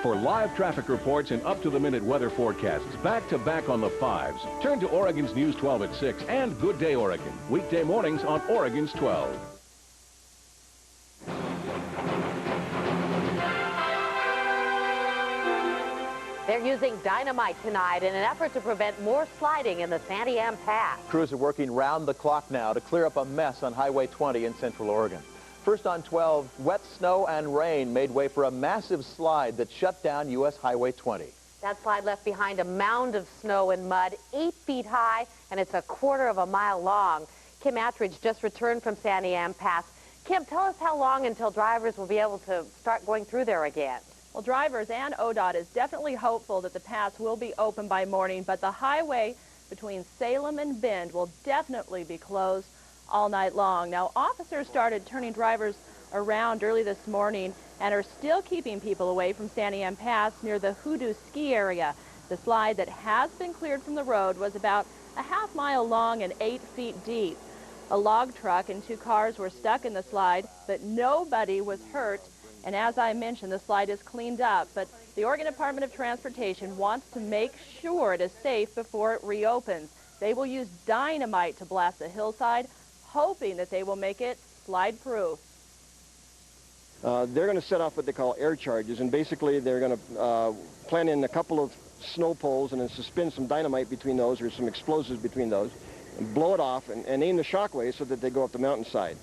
For live traffic reports and up-to-the-minute weather forecasts back-to-back on the 5s, turn to Oregon's News 12 at 6 and Good Day Oregon, weekday mornings on Oregon's 12. They're using dynamite tonight in an effort to prevent more sliding in the Sandy Am Pass. Crews are working round the clock now to clear up a mess on Highway 20 in Central Oregon. First on 12, wet snow and rain made way for a massive slide that shut down U.S. Highway 20. That slide left behind a mound of snow and mud 8 feet high, and it's 1/4 of a mile long. Kim Attridge just returned from Sandy Am Pass. Kim, tell us how long until drivers will be able to start going through there again. Well, drivers and ODOT is definitely hopeful that the pass will be open by morning, but the highway between Salem and Bend will definitely be closed all night long. Now, officers started turning drivers around early this morning and are still keeping people away from Sandy Am Pass near the Hoodoo ski area. The slide that has been cleared from the road was about a half mile long and 8 feet deep. A log truck and 2 cars were stuck in the slide, but nobody was hurt. And as I mentioned, the slide is cleaned up, but the Oregon Department of Transportation wants to make sure it is safe before it reopens. They will use dynamite to blast the hillside, hoping that they will make it slide-proof. They're going to set off what they call air charges, and basically they're going to plant in a couple of snow poles and then suspend some dynamite between those or some explosives between those and blow it off and aim the shockwaves so that they go up the mountainside.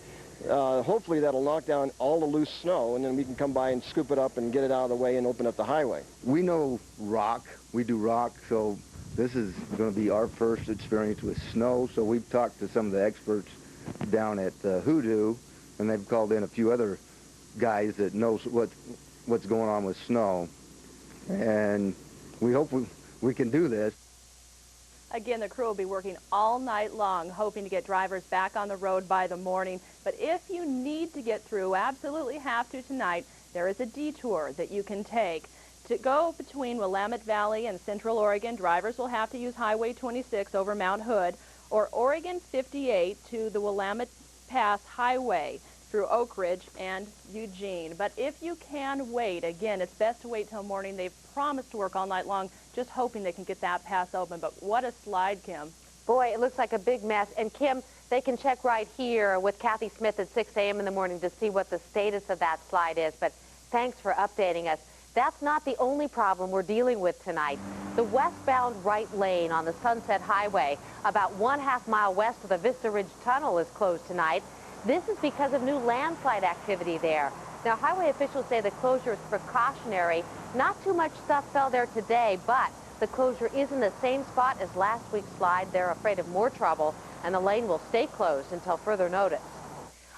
Hopefully that'll knock down all the loose snow, and then we can come by and scoop it up and get it out of the way and open up the highway. We know rock. We do rock, so this is going to be our first experience with snow. So we've talked to some of the experts down at Hoodoo, and they've called in a few other guys that knows what's going on with snow. And we hope we can do this. Again, the crew will be working all night long, hoping to get drivers back on the road by the morning. But if you need to get through, absolutely have to tonight, there is a detour that you can take. To go between Willamette Valley and Central Oregon, drivers will have to use Highway 26 over Mount Hood or Oregon 58 to the Willamette Pass Highway through Oak Ridge and Eugene. But if you can wait, again, it's best to wait till morning. They've promised to work all night long, just hoping they can get that pass open. But what a slide, Kim. Boy, it looks like a big mess. And Kim, they can check right here with Kathy Smith at 6 a.m. in the morning to see what the status of that slide is. But thanks for updating us. That's not the only problem we're dealing with tonight. The westbound right lane on the Sunset Highway, about 1/2 mile west of the Vista Ridge Tunnel, is closed tonight. This is because of new landslide activity there. Now, highway officials say the closure is precautionary. Not too much stuff fell there today, but the closure is in the same spot as last week's slide. They're afraid of more trouble, and the lane will stay closed until further notice.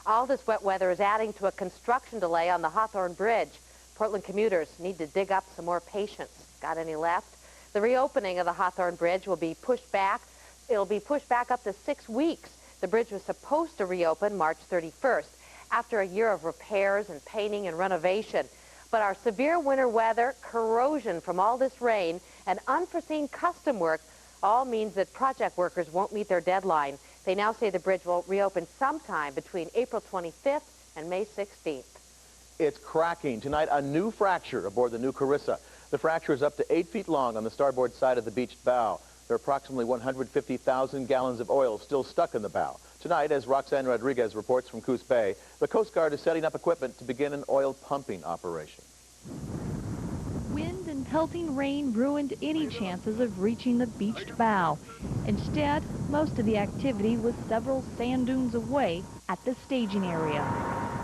All this wet weather is adding to a construction delay on the Hawthorne Bridge. Portland commuters need to dig up some more patience. Got any left? The reopening of the Hawthorne Bridge will be pushed back. It'll be pushed back up to 6 weeks. The bridge was supposed to reopen March 31st after a year of repairs and painting and renovation. But our severe winter weather, corrosion from all this rain, and unforeseen custom work all means that project workers won't meet their deadline. They now say the bridge will reopen sometime between April 25th and May 16th. It's cracking. Tonight, a new fracture aboard the new Carissa. The fracture is up to 8 feet long on the starboard side of the beached bow. There are approximately 150,000 gallons of oil still stuck in the bow. Tonight, as Roxanne Rodriguez reports from Coos Bay, the Coast Guard is setting up equipment to begin an oil pumping operation. Wind and pelting rain ruined any chances of reaching the beached bow. Instead, most of the activity was several sand dunes away at the staging area.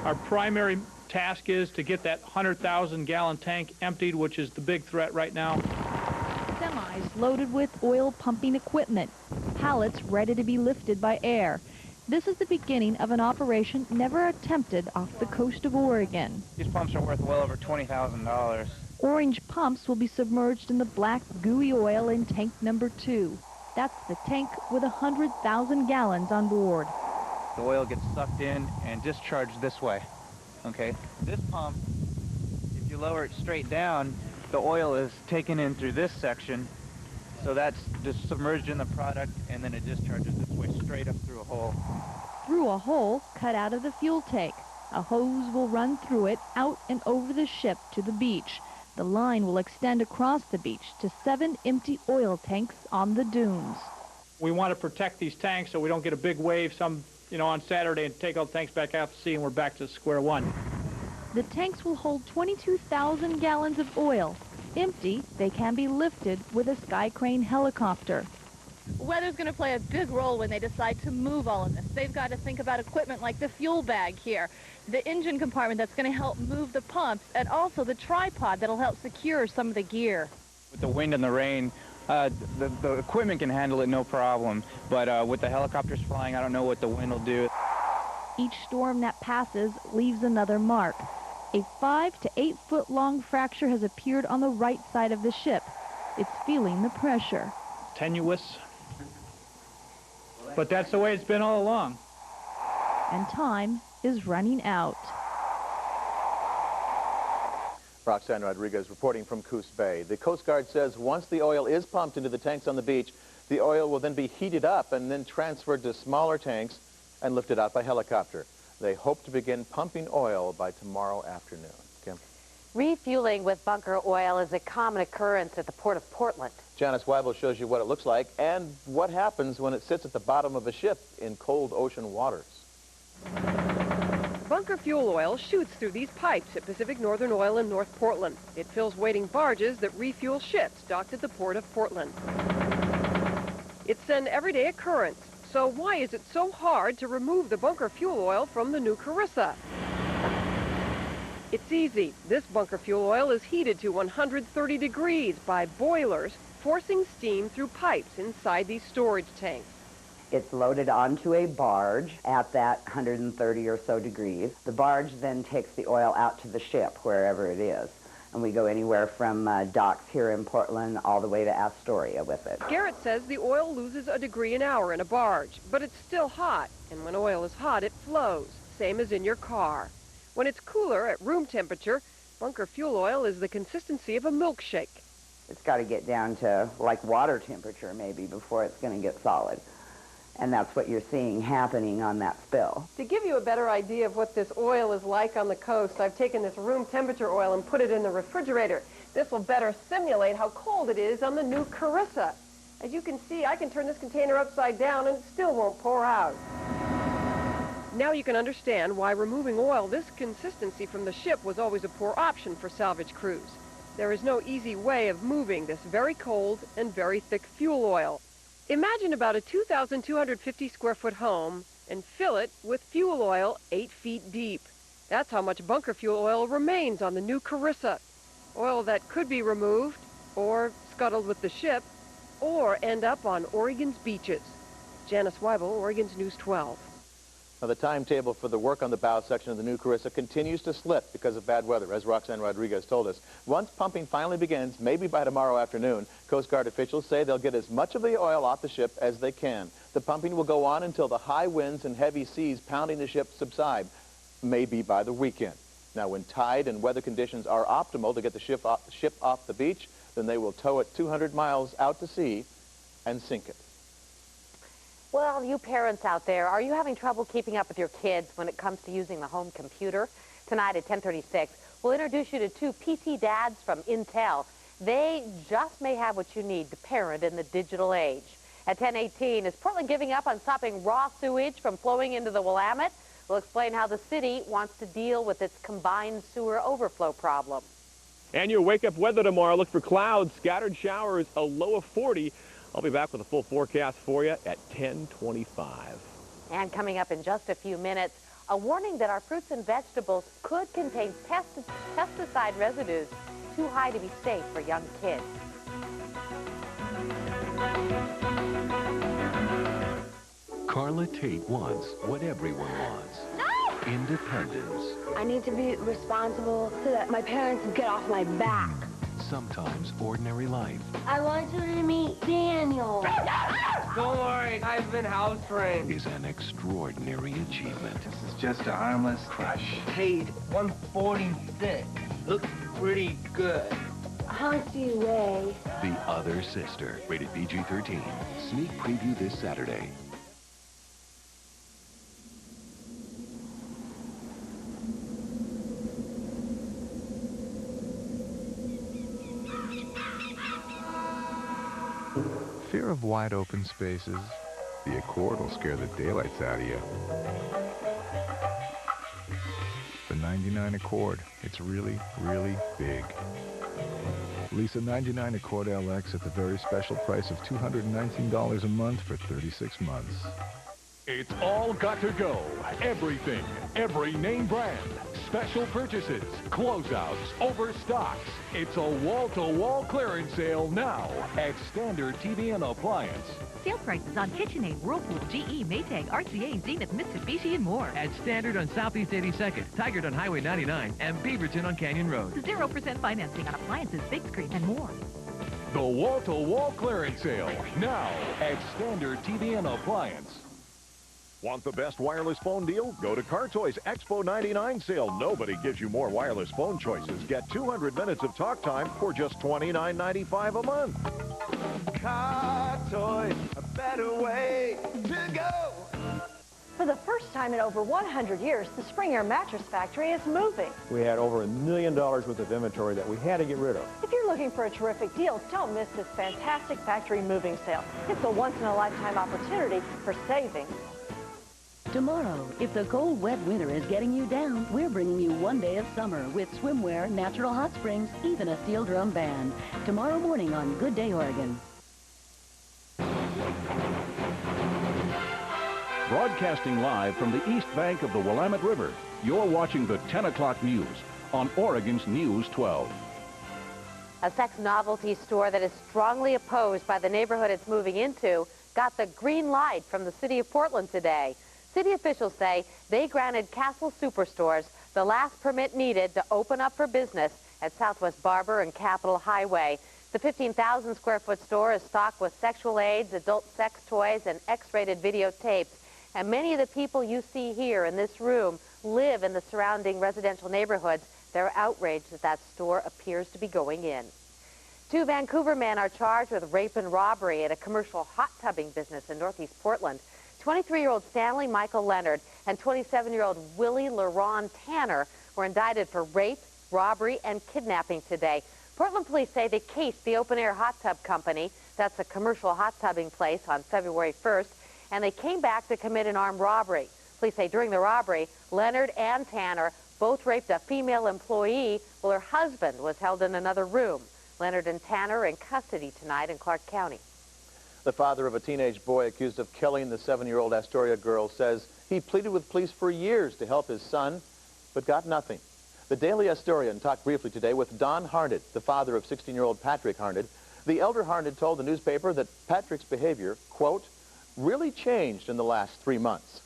Our primary task is to get that 100,000 gallon tank emptied, which is the big threat right now. Semis loaded with oil pumping equipment, pallets ready to be lifted by air. This is the beginning of an operation never attempted off the coast of Oregon. These pumps are worth well over $20,000. Orange pumps will be submerged in the black gooey oil in tank number 2. That's the tank with 100,000 gallons on board. The oil gets sucked in and discharged this way. Okay, this pump, if you lower it straight down, the oil is taken in through this section, so that's just submerged in the product, and then it discharges this way straight up through a hole. Through a hole cut out of the fuel tank. A hose will run through it, out and over the ship to the beach. The line will extend across the beach to 7 empty oil tanks on the dunes. We want to protect these tanks so we don't get a big wave on Saturday and take all the tanks back out to sea and we're back to square one. The tanks will hold 22,000 gallons of oil. Empty, they can be lifted with a Sky Crane helicopter. Weather's going to play a big role when they decide to move all of this. They've got to think about equipment like the fuel bag here, the engine compartment that's going to help move the pumps, and also the tripod that'll help secure some of the gear. With the wind and the rain, the equipment can handle it no problem, but with the helicopters flying, I don't know what the wind will do. Each storm that passes leaves another mark. A 5 to 8 foot long fracture has appeared on the right side of the ship. It's feeling the pressure. Tenuous, but that's the way it's been all along. And time is running out. Roxanne Rodriguez reporting from Coos Bay. The Coast Guard says once the oil is pumped into the tanks on the beach, the oil will then be heated up and then transferred to smaller tanks and lifted out by helicopter. They hope to begin pumping oil by tomorrow afternoon. Kim? Refueling with bunker oil is a common occurrence at the Port of Portland. Janice Weibel shows you what it looks like and what happens when it sits at the bottom of a ship in cold ocean waters. Bunker fuel oil shoots through these pipes at Pacific Northern Oil in North Portland. It fills waiting barges that refuel ships docked at the Port of Portland. It's an everyday occurrence. So why is it so hard to remove the bunker fuel oil from the new Carissa? It's easy. This bunker fuel oil is heated to 130 degrees by boilers, forcing steam through pipes inside these storage tanks. It's loaded onto a barge at that 130 or so degrees. The barge then takes the oil out to the ship, wherever it is. And we go anywhere from docks here in Portland all the way to Astoria with it. Garrett says the oil loses a degree an hour in a barge, but it's still hot. And when oil is hot, it flows, same as in your car. When it's cooler at room temperature, bunker fuel oil is the consistency of a milkshake. It's got to get down to like water temperature maybe before it's going to get solid. And that's what you're seeing happening on that spill. To give you a better idea of what this oil is like on the coast, I've taken this room temperature oil and put it in the refrigerator. This will better simulate how cold it is on the new Carissa. As you can see, I can turn this container upside down and it still won't pour out. Now you can understand why removing oil this consistency from the ship was always a poor option for salvage crews. There is no easy way of moving this very cold and very thick fuel oil. Imagine about a 2,250 square foot home and fill it with fuel oil 8 feet deep. That's how much bunker fuel oil remains on the new Carissa. Oil that could be removed, or scuttled with the ship, or end up on Oregon's beaches. Janice Weibel, Oregon's News 12. Now, the timetable for the work on the bow section of the new Carissa continues to slip because of bad weather, as Roxanne Rodriguez told us. Once pumping finally begins, maybe by tomorrow afternoon, Coast Guard officials say they'll get as much of the oil off the ship as they can. The pumping will go on until the high winds and heavy seas pounding the ship subside, maybe by the weekend. Now, when tide and weather conditions are optimal to get the ship off the beach, then they will tow it 200 miles out to sea and sink it. Well, you parents out there, are you having trouble keeping up with your kids when it comes to using the home computer? Tonight at 10:36, we'll introduce you to two PT dads from Intel. They just may have what you need to parent in the digital age. At 10:18, is Portland giving up on stopping raw sewage from flowing into the Willamette? We'll explain how the city wants to deal with its combined sewer overflow problem. And your wake-up weather tomorrow, look for clouds, scattered showers, a low of 40. I'll be back with a full forecast for you at 10:25. And coming up in just a few minutes, a warning that our fruits and vegetables could contain pesticide residues too high to be safe for young kids. Carla Tate wants what everyone wants. No! Independence. I need to be responsible so that my parents get off my back. Sometimes ordinary life. I want you to meet Daniel. Don't worry, I've been house trained. Is an extraordinary achievement. This is just a harmless crush. Paid $146. Looks pretty good. How much do you weigh? The Other Sister. Rated PG-13. Sneak preview this Saturday. fear of wide open spaces, the Accord will scare the daylights out of you. The 99 Accord, it's really, really big. Lease a 99 Accord LX at the very special price of $219 a month for 36 months. It's all got to go. Everything, every name brand, special purchases, closeouts, overstocks. It's a wall-to-wall clearance sale now at Standard TV and Appliance. Sale prices on KitchenAid, Whirlpool, GE, Maytag, RCA, Zenith, Mitsubishi, and more. At Standard on Southeast 82nd, Tigard on Highway 99, and Beaverton on Canyon Road. 0% financing on appliances, big screen, and more. The wall-to-wall clearance sale now at Standard TV and Appliance. Want the best wireless phone deal? Go to Car Toys Expo 99 sale. Nobody gives you more wireless phone choices. Get 200 minutes of talk time for just $29.95 a month. Car Toys, a better way to go. For the first time in over 100 years, the Spring Air Mattress Factory is moving. We had over $1 million worth of inventory that we had to get rid of. If you're looking for a terrific deal, don't miss this fantastic factory moving sale. It's a once-in-a-lifetime opportunity for saving. Tomorrow, if the cold, wet winter is getting you down, we're bringing you one day of summer with swimwear, natural hot springs, even a steel drum band. Tomorrow morning on Good Day, Oregon. Broadcasting live from the east bank of the Willamette River, you're watching the 10 o'clock news on Oregon's News 12. A sex novelty store that is strongly opposed by the neighborhood it's moving into got the green light from the city of Portland today. City officials say they granted Castle Superstores the last permit needed to open up for business at Southwest Barber and Capitol Highway. The 15,000 square foot store is stocked with sexual aids, adult sex toys, and X-rated videotapes. And many of the people you see here in this room live in the surrounding residential neighborhoods. They're outraged that that store appears to be going in. 2 Vancouver men are charged with rape and robbery at a commercial hot tubbing business in northeast Portland. 23-year-old Stanley Michael Leonard and 27-year-old Willie LaRon Tanner were indicted for rape, robbery, and kidnapping today. Portland police say they cased the open-air hot tub company, that's a commercial hot tubbing place, on February 1st, and they came back to commit an armed robbery. Police say during the robbery, Leonard and Tanner both raped a female employee while her husband was held in another room. Leonard and Tanner are in custody tonight in Clark County. The father of a teenage boy accused of killing the 7-year-old Astoria girl says he pleaded with police for years to help his son, but got nothing. The Daily Astorian talked briefly today with Don Harned, the father of 16-year-old Patrick Harned. The elder Harned told the newspaper that Patrick's behavior, quote, really changed in the last 3 months.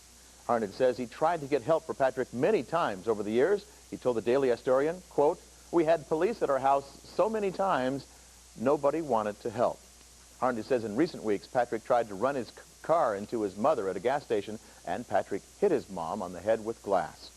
Harned says he tried to get help for Patrick many times over the years. He told the Daily Astorian, quote, we had police at our house so many times, nobody wanted to help. Harned says in recent weeks, Patrick tried to run his car into his mother at a gas station, and Patrick hit his mom on the head with glass.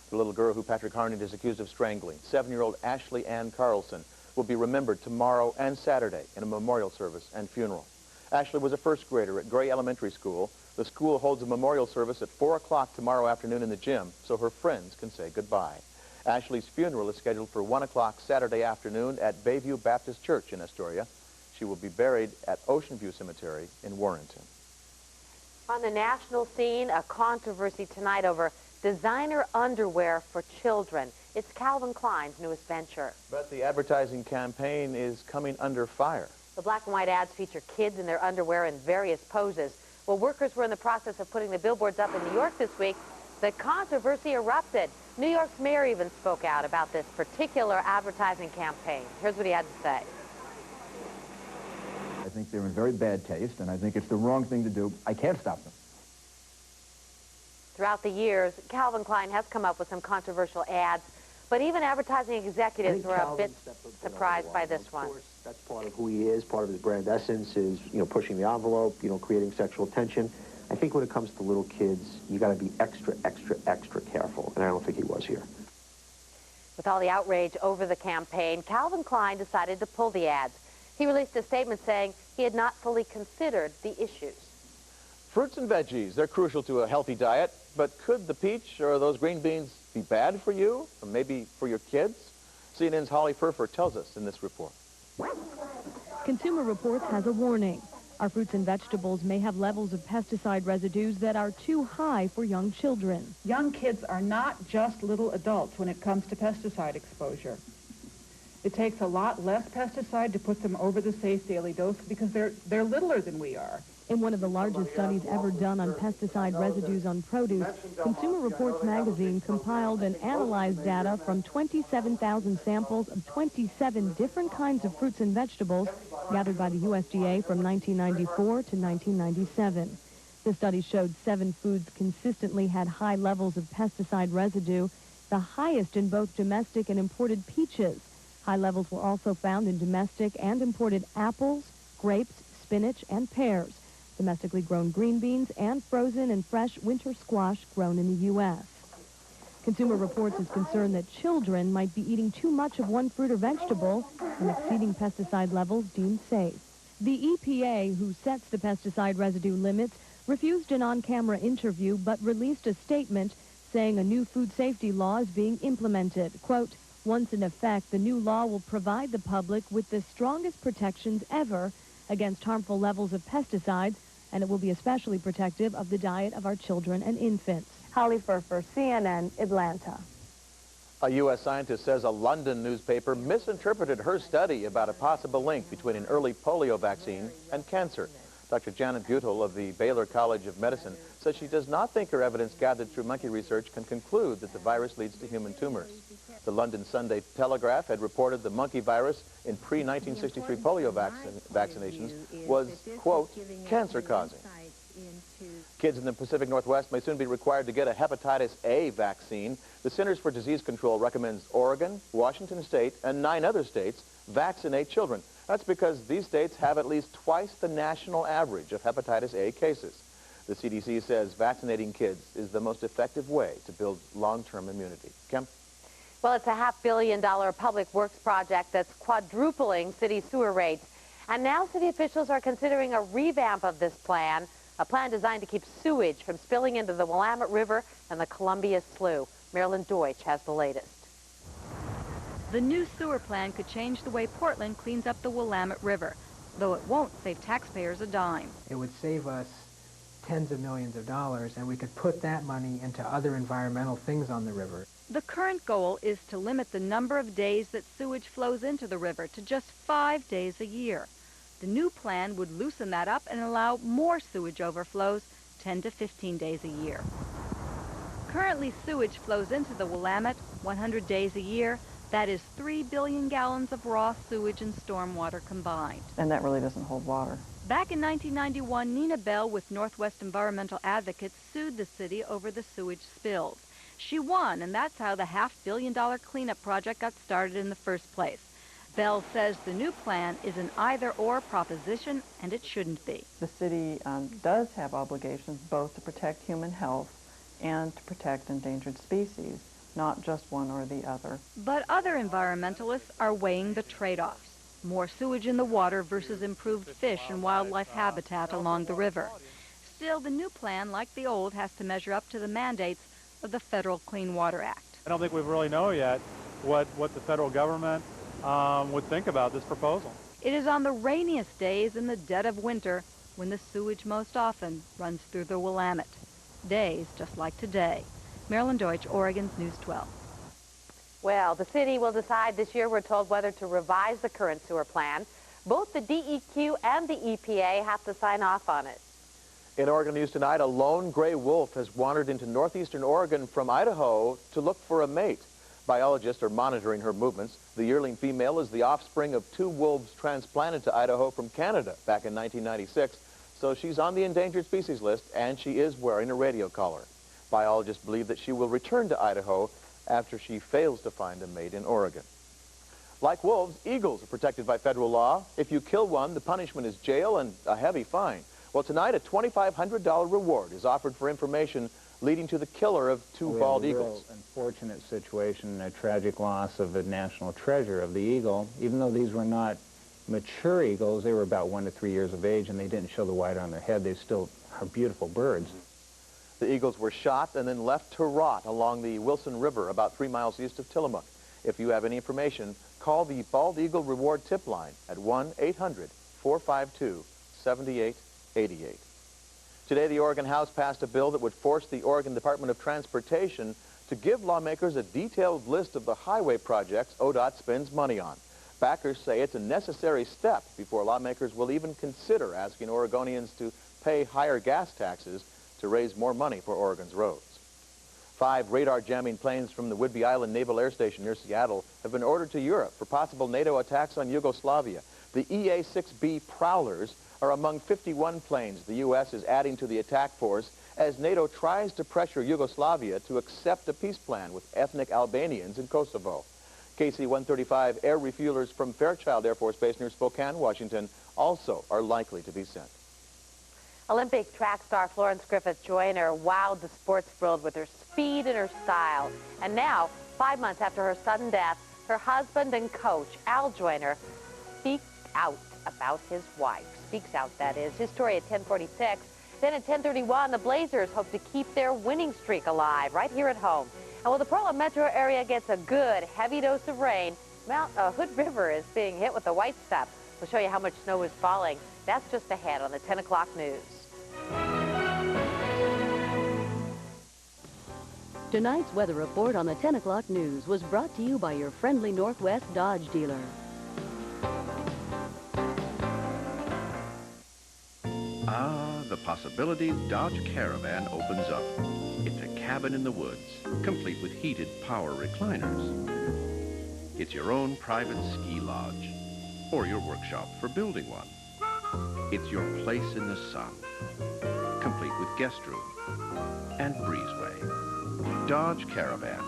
The little girl who Patrick Harned is accused of strangling, 7-year-old Ashley Ann Carlson, will be remembered tomorrow and Saturday in a memorial service and funeral. Ashley was a first grader at Gray Elementary School. The school holds a memorial service at 4 o'clock tomorrow afternoon in the gym so her friends can say goodbye. Ashley's funeral is scheduled for 1 o'clock Saturday afternoon at Bayview Baptist Church in Astoria. She will be buried at Ocean View Cemetery in Warrenton. On the national scene, a controversy tonight over designer underwear for children. It's Calvin Klein's newest venture. But the advertising campaign is coming under fire. The black and white ads feature kids in their underwear in various poses. While workers were in the process of putting the billboards up in New York this week, the controversy erupted. New York's mayor even spoke out about this particular advertising campaign. Here's what he had to say. I think they're in very bad taste, and I think it's the wrong thing to do. I can't stop them. Throughout the years, Calvin Klein has come up with some controversial ads, but even advertising executives were a bit surprised by this one. Of course, that's part of who he is. Part of his brand essence is, pushing the envelope, creating sexual tension. I think when it comes to little kids, you got to be extra, extra, extra careful, and I don't think he was here. With all the outrage over the campaign, Calvin Klein decided to pull the ads. He released a statement saying he had not fully considered the issues. Fruits and veggies, they're crucial to a healthy diet, but could the peach or those green beans be bad for you, or maybe for your kids? CNN's Holly Furfer tells us in this report. Consumer Reports has a warning. Our fruits and vegetables may have levels of pesticide residues that are too high for young children. Young kids are not just little adults when it comes to pesticide exposure. It takes a lot less pesticide to put them over the safe daily dose because they're littler than we are. In one of the largest studies ever done on pesticide residues on produce, Consumer Reports magazine compiled and analyzed data from 27,000 samples of 27 different kinds of fruits and vegetables gathered by the USDA from 1994 to 1997. The study showed 7 foods consistently had high levels of pesticide residue, the highest in both domestic and imported peaches. High levels were also found in domestic and imported apples, grapes, spinach, and pears, domestically grown green beans, and frozen and fresh winter squash grown in the U.S. Consumer Reports is concerned that children might be eating too much of one fruit or vegetable and exceeding pesticide levels deemed safe. The EPA, who sets the pesticide residue limits, refused an on-camera interview but released a statement saying a new food safety law is being implemented. Quote, once in effect, the new law will provide the public with the strongest protections ever against harmful levels of pesticides, and it will be especially protective of the diet of our children and infants. Holly Furfer, CNN, Atlanta. A U.S. scientist says a London newspaper misinterpreted her study about a possible link between an early polio vaccine and cancer. Dr. Janet Gutel of the Baylor College of Medicine says she does not think her evidence gathered through monkey research can conclude that the virus leads to human tumors. The London Sunday Telegraph had reported the monkey virus in pre-1963 polio vaccinations was, quote, cancer-causing. Kids in the Pacific Northwest may soon be required to get a hepatitis A vaccine. The Centers for Disease Control recommends Oregon, Washington State, and 9 other states vaccinate children. That's because these states have at least twice the national average of hepatitis A cases. The CDC says vaccinating kids is the most effective way to build long-term immunity. Kim? Well, it's a $500 million public works project that's quadrupling city sewer rates. And now city officials are considering a revamp of this plan, a plan designed to keep sewage from spilling into the Willamette River and the Columbia Slough. Marilyn Deutsch has the latest. The new sewer plan could change the way Portland cleans up the Willamette River, though it won't save taxpayers a dime. It would save us tens of millions of dollars, and we could put that money into other environmental things on the river. The current goal is to limit the number of days that sewage flows into the river to just 5 days a year. The new plan would loosen that up and allow more sewage overflows 10 to 15 days a year. Currently, sewage flows into the Willamette 100 days a year. That is 3 billion gallons of raw sewage and stormwater combined. And that really doesn't hold water. Back in 1991, Nina Bell with Northwest Environmental Advocates sued the city over the sewage spills. She won, and that's how the $500 million cleanup project got started in the first place. Bell says the new plan is an either-or proposition, and it shouldn't be. The city does have obligations both to protect human health and to protect endangered species, not just one or the other. But other environmentalists are weighing the trade-offs. More sewage in the water versus improved fish and wildlife habitat along the river. Still, the new plan, like the old, has to measure up to the mandates of the Federal Clean Water Act. I don't think we really know yet what the federal government would think about this proposal. It is on the rainiest days in the dead of winter when the sewage most often runs through the Willamette. Days just like today. Marilyn Deutsch, Oregon's News 12. Well, the city will decide this year, we're told, whether to revise the current sewer plan. Both the DEQ and the EPA have to sign off on it. In Oregon News tonight, a lone gray wolf has wandered into northeastern Oregon from Idaho to look for a mate. Biologists are monitoring her movements. The yearling female is the offspring of 2 wolves transplanted to Idaho from Canada back in 1996. So she's on the endangered species list, and she is wearing a radio collar. Biologists believe that she will return to Idaho after she fails to find a mate in Oregon. Like wolves, eagles are protected by federal law. If you kill one, the punishment is jail and a heavy fine. Well, tonight, a $2,500 reward is offered for information leading to the killer of 2 bald eagles. Unfortunate situation, a tragic loss of a national treasure of the eagle. Even though these were not mature eagles, they were about 1 to 3 years of age, and they didn't show the white on their head. They still are beautiful birds. The eagles were shot and then left to rot along the Wilson River about 3 miles east of Tillamook. If you have any information, call the Bald Eagle Reward Tip Line at 1-800-452-6000. 7888. Today, the Oregon House passed a bill that would force the Oregon Department of Transportation to give lawmakers a detailed list of the highway projects ODOT spends money on. Backers say it's a necessary step before lawmakers will even consider asking Oregonians to pay higher gas taxes to raise more money for Oregon's roads. 5 radar-jamming planes from the Whidbey Island Naval Air Station near Seattle have been ordered to Europe for possible NATO attacks on Yugoslavia. The EA-6B Prowlers are among 51 planes the U.S. is adding to the attack force as NATO tries to pressure Yugoslavia to accept a peace plan with ethnic Albanians in Kosovo. KC-135 air refuelers from Fairchild Air Force Base near Spokane, Washington, also are likely to be sent. Olympic track star Florence Griffith Joyner wowed the sports world with her speed and her style. And now, 5 months after her sudden death, her husband and coach, Al Joyner, speaks out about his wife. Speaks out, that is. His story at 10:46. Then at 10:31, the Blazers hope to keep their winning streak alive right here at home. And while the Portland metro area gets a good, heavy dose of rain, Hood River is being hit with the white stuff. We'll show you how much snow is falling. That's just ahead on the 10 o'clock news. Tonight's weather report on the 10 o'clock news was brought to you by your friendly Northwest Dodge dealer. Ah, the possibility Dodge Caravan opens up. It's a cabin in the woods, complete with heated power recliners. It's your own private ski lodge, or your workshop for building one. It's your place in the sun, complete with guest room and breezeway. Dodge Caravan,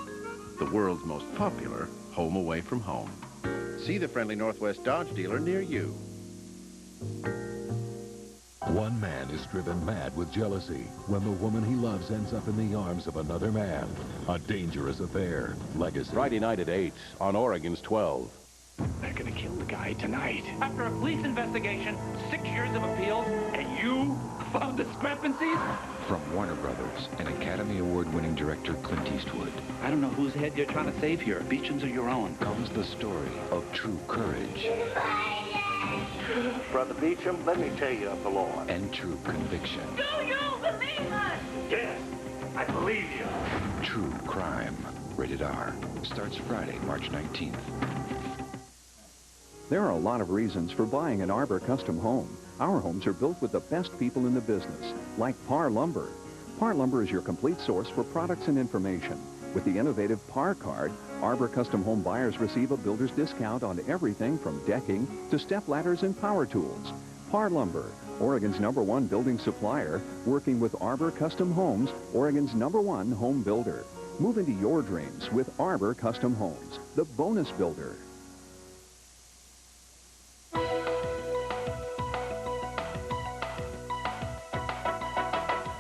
the world's most popular home away from home. See the friendly Northwest Dodge dealer near you. One man is driven mad with jealousy when the woman he loves ends up in the arms of another man. A dangerous affair. Legacy. Friday night at 8 on Oregon's 12. They're gonna kill the guy tonight. After a police investigation, 6 years of appeals, and you found discrepancies? From Warner Brothers and Academy Award-winning director Clint Eastwood. I don't know whose head you're trying to save here. Beecham's or your own. Comes the story of true courage. Brother Beecham, let me tell you of the law. And true conviction. Do you believe us? Yes, I believe you. True crime. Rated R. Starts Friday, March 19th. There are a lot of reasons for buying an Arbor custom home. Our homes are built with the best people in the business, like Parr Lumber. Parr Lumber is your complete source for products and information. With the innovative Parr card, Arbor custom home buyers receive a builder's discount on everything from decking to step ladders and power tools. Parr Lumber, Oregon's #1 building supplier, working with Arbor Custom Homes, Oregon's #1 home builder. Move into your dreams with Arbor Custom Homes, the bonus builder.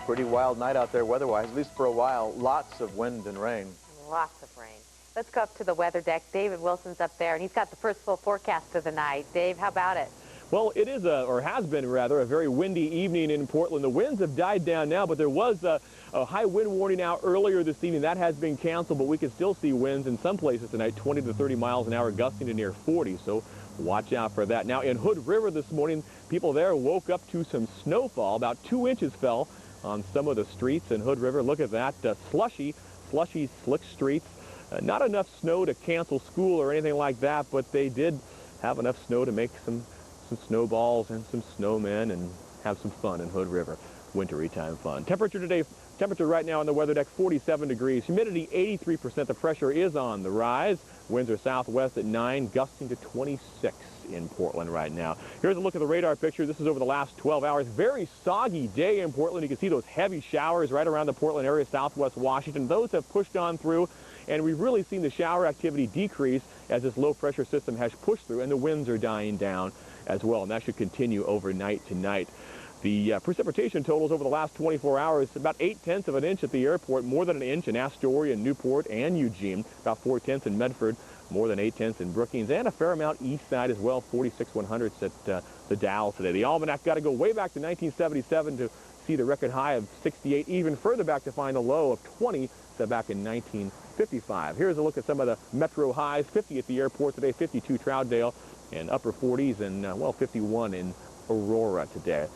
Pretty wild night out there weather-wise, at least for a while. Lots of wind and rain. Lots of rain. Let's go up to the weather deck. David Wilson's up there, and he's got the first full forecast of the night. Dave, how about it? Well, it is, or has been rather, a very windy evening in Portland. The winds have died down now, but there was a high wind warning out earlier this evening. That has been canceled, but we can still see winds in some places tonight, 20 to 30 miles an hour, gusting to near 40, so watch out for that. Now, in Hood River this morning, people there woke up to some snowfall. About 2 inches fell on some of the streets in Hood River. Look at that, slushy, slick streets. Not enough snow to cancel school or anything like that, but they did have enough snow to make some snowballs and some snowmen and have some fun in Hood River. Wintry time fun. Temperature right now on the weather deck, 47 degrees. Humidity, 83%. The pressure is on the rise. Winds are southwest at 9, gusting to 26 in Portland right now. Here's a look at the radar picture. This is over the last 12 hours. Very soggy day in Portland. You can see those heavy showers right around the Portland area, southwest Washington. Those have pushed on through, and we've really seen the shower activity decrease as this low-pressure system has pushed through, and the winds are dying down as well, and that should continue overnight tonight. The precipitation totals over the last 24 hours, about 0.8 of an inch at the airport, more than an inch in Astoria, Newport, and Eugene, about 0.4 in Medford, more than 0.8 in Brookings, and a fair amount east side as well, 46/100 at the Dalles today. The almanac got to go way back to 1977 to see the record high of 68, even further back to find a low of 20 set back in 1955. Here's a look at some of the metro highs. 50 at the airport today, 52 Troutdale, and upper 40s, and, well, 51 in Aurora today.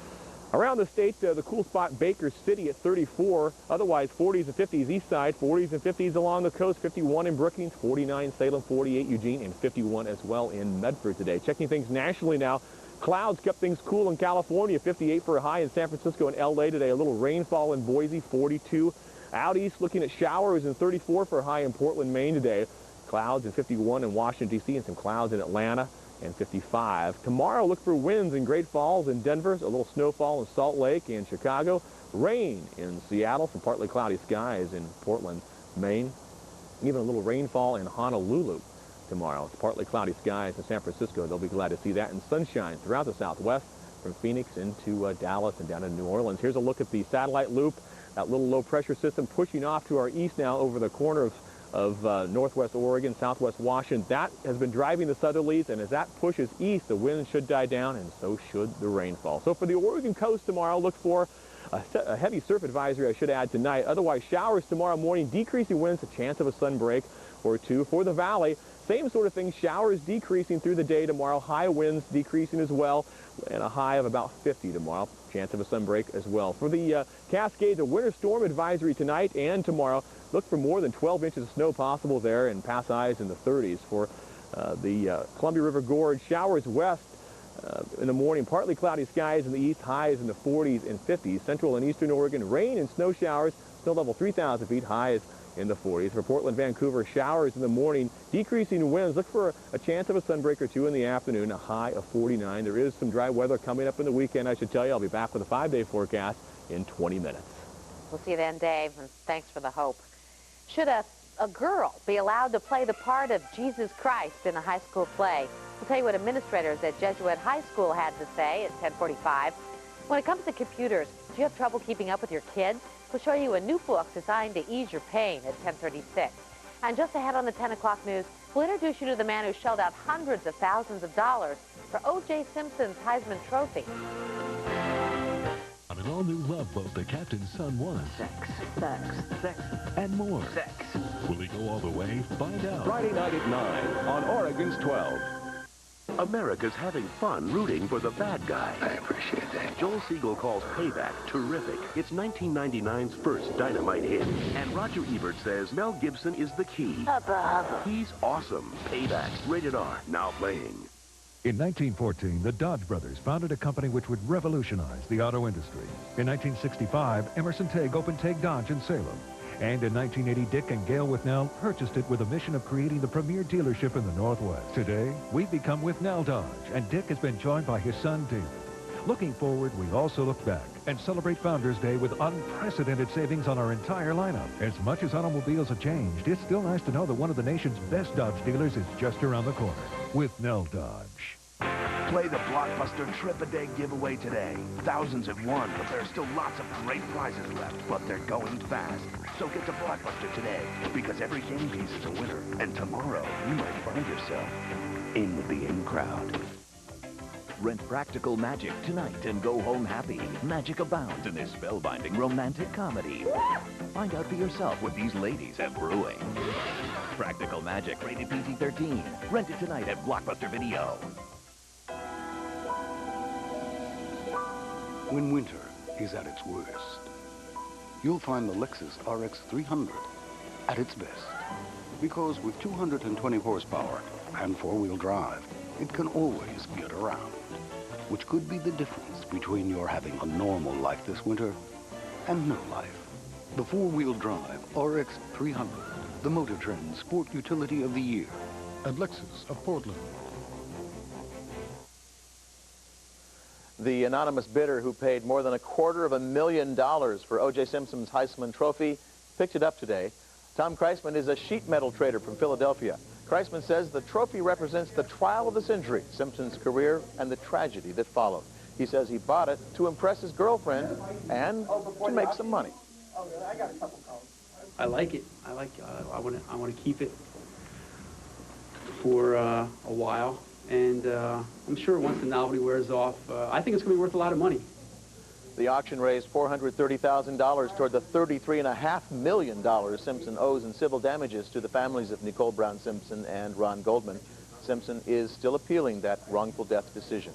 Around the state, the cool spot Baker City at 34, otherwise 40s and 50s east side, 40s and 50s along the coast, 51 in Brookings, 49 Salem, 48 Eugene, and 51 as well in Medford today. Checking things nationally now, clouds kept things cool in California, 58 for a high in San Francisco and LA today, a little rainfall in Boise, 42. Out east looking at showers and 34 for a high in Portland, Maine today. Clouds and 51 in Washington, D.C. and some clouds in Atlanta and 55. Tomorrow, look for winds in Great Falls and Denver, a little snowfall in Salt Lake and Chicago, rain in Seattle, some partly cloudy skies in Portland, Maine, and even a little rainfall in Honolulu tomorrow. It's partly cloudy skies in San Francisco. They'll be glad to see that, and sunshine throughout the Southwest from Phoenix into Dallas and down to New Orleans. Here's a look at the satellite loop, that little low pressure system pushing off to our east now over the corner of northwest Oregon, southwest Washington. That has been driving the southerlies, and as that pushes east, the wind should die down, and so should the rainfall. So for the Oregon coast tomorrow, look for a heavy surf advisory, I should add, tonight. Otherwise, showers tomorrow morning, decreasing winds, a chance of a sunbreak or two. For the valley, same sort of thing, showers decreasing through the day tomorrow, high winds decreasing as well, and a high of about 50 tomorrow. Chance of a sunbreak as well. For the Cascades, a winter storm advisory tonight and tomorrow. Look for more than 12 inches of snow possible there, and pass highs in the 30s. For the Columbia River Gorge, showers west in the morning, partly cloudy skies in the east, highs in the 40s and 50s. Central and eastern Oregon, rain and snow showers, snow level 3,000 feet, highs in the 40s. For Portland, Vancouver, showers in the morning, decreasing winds. Look for a chance of a sunbreak or two in the afternoon, a high of 49. There is some dry weather coming up in the weekend, I should tell you. I'll be back with a 5-day forecast in 20 minutes. We'll see you then, Dave, and thanks for the hope. Should a girl be allowed to play the part of Jesus Christ in a high school play? We'll tell you what administrators at Jesuit High School had to say at 10:45. When it comes to computers, do you have trouble keeping up with your kids? We'll show you a new book designed to ease your pain at 10:36. And just ahead on the 10 o'clock news, we'll introduce you to the man who shelled out hundreds of thousands of dollars for O.J. Simpson's Heisman Trophy. On an all-new love boat, the captain's son won. Sex, sex, sex, And more. sex. Will he go all the way? Find out. Friday night at 9 on Oregon's 12. America's having fun rooting for the bad guy. I appreciate that. Joel Siegel calls Payback terrific. It's 1999's first dynamite hit. And Roger Ebert says Mel Gibson is the key. He's awesome. Payback, rated R, now playing. In 1914, the Dodge brothers founded a company which would revolutionize the auto industry. In 1965, Emerson Tague opened Tague Dodge in Salem. And in 1980, Dick and Gail Withnell purchased it with a mission of creating the premier dealership in the Northwest. Today, we've become Withnell Dodge, and Dick has been joined by his son, David. Looking forward, we also look back and celebrate Founders Day with unprecedented savings on our entire lineup. As much as automobiles have changed, it's still nice to know that one of the nation's best Dodge dealers is just around the corner. Withnell Dodge. Play the Blockbuster Trip-A-Day giveaway today. Thousands have won, but there are still lots of great prizes left, but they're going fast. So get to Blockbuster today, because every game piece is a winner. And tomorrow, you might find yourself in the in crowd. Rent Practical Magic tonight and go home happy. Magic abounds in this spellbinding romantic comedy. Find out for yourself what these ladies have brewing. Practical Magic, rated PG-13. Rent it tonight at Blockbuster Video. When winter is at its worst, you'll find the Lexus RX 300 at its best. Because with 220 horsepower and four-wheel drive, it can always get around, which could be the difference between your having a normal life this winter and no life. The four-wheel drive RX 300, the Motor Trend Sport Utility of the Year at Lexus of Portland. The anonymous bidder who paid more than $250,000 for O.J. Simpson's Heisman Trophy picked it up today. Tom Kreisman is a sheet metal trader from Philadelphia. Kreisman says the trophy represents the trial of the century, Simpson's career, and the tragedy that followed. He says he bought it to impress his girlfriend and to make some money. I like it. I want to keep it for a while. And I'm sure once the novelty wears off, I think it's going to be worth a lot of money. The auction raised $430,000 toward the $33.5 million Simpson owes in civil damages to the families of Nicole Brown Simpson and Ron Goldman. Simpson is still appealing that wrongful death decision.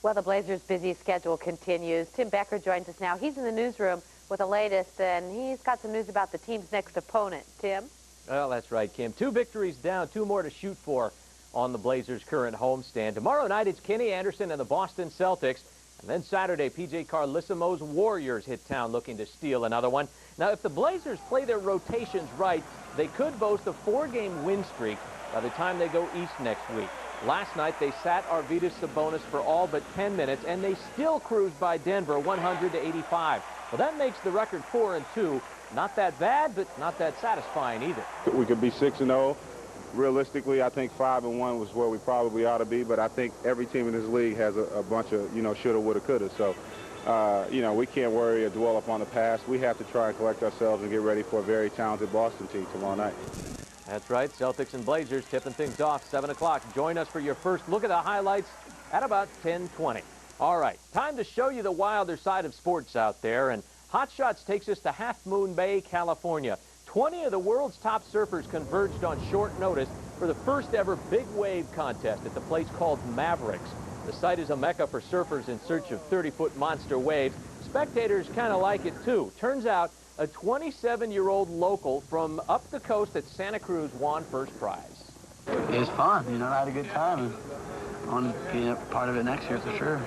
Well, the Blazers' busy schedule continues. Tim Becker joins us now. He's in the newsroom with the latest, and he's got some news about the team's next opponent. Tim? Well, that's right, Kim. 2 victories down, 2 more to shoot for on the Blazers' current homestand. Tomorrow night, it's Kenny Anderson and the Boston Celtics. And then Saturday, P.J. Carlissimo's Warriors hit town looking to steal another one. Now, if the Blazers play their rotations right, they could boast a 4-game win streak by the time they go east next week. Last night, they sat Arvydas Sabonis for all but 10 minutes, and they still cruised by Denver 100-85. Well, that makes the record 4-2. Not that bad, but not that satisfying either. We could be 6-0. Realistically, I think 5-1 was where we probably ought to be, but I think every team in this league has a bunch of, shoulda, woulda, coulda. So, we can't worry or dwell upon the past. We have to try and collect ourselves and get ready for a very talented Boston team tomorrow night. That's right. Celtics and Blazers tipping things off 7 o'clock. Join us for your first look at the highlights at about 10:20. All right, time to show you the wilder side of sports out there. And Hot Shots takes us to Half Moon Bay, California. 20 of the world's top surfers converged on short notice for the first ever big wave contest at the place called Mavericks. The site is a mecca for surfers in search of 30-foot monster waves. Spectators kind of like it, too. Turns out a 27-year-old local from up the coast at Santa Cruz won first prize. It was fun, I had a good time. And I want to be a part of it next year for sure,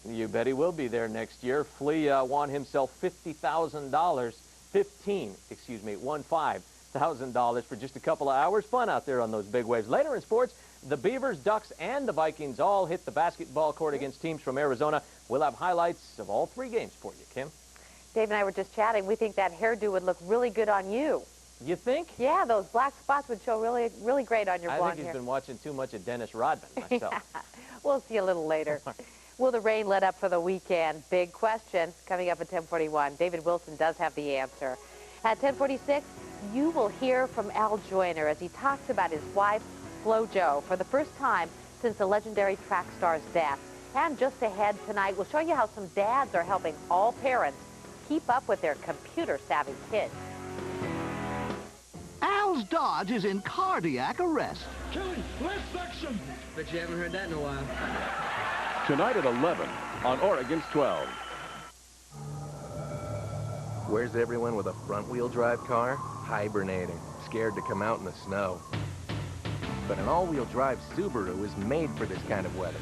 You bet he will be there next year. Flea won himself $15,000 for just a couple of hours. Fun out there on those big waves. Later in sports, the Beavers, Ducks, and the Vikings all hit the basketball court against teams from Arizona. We'll have highlights of all 3 games for you, Kim. Dave and I were just chatting. We think that hairdo would look really good on you. You think? Yeah, those black spots would show really, really great on your blonde hair. I think he's been watching too much of Dennis Rodman myself. We'll see you a little later. Will the rain let up for the weekend? Big question. Coming up at 10:41. David Wilson does have the answer. At 10:46, you will hear from Al Joyner as he talks about his wife, FloJo, for the first time since the legendary track star's death. And just ahead tonight, we'll show you how some dads are helping all parents keep up with their computer-savvy kids. Al's Dodge is in cardiac arrest. Kelly, left section. Bet you haven't heard that in a while. Tonight at 11 on Oregon's 12. Where's everyone with a front-wheel drive car? Hibernating, scared to come out in the snow. But an all-wheel drive Subaru is made for this kind of weather.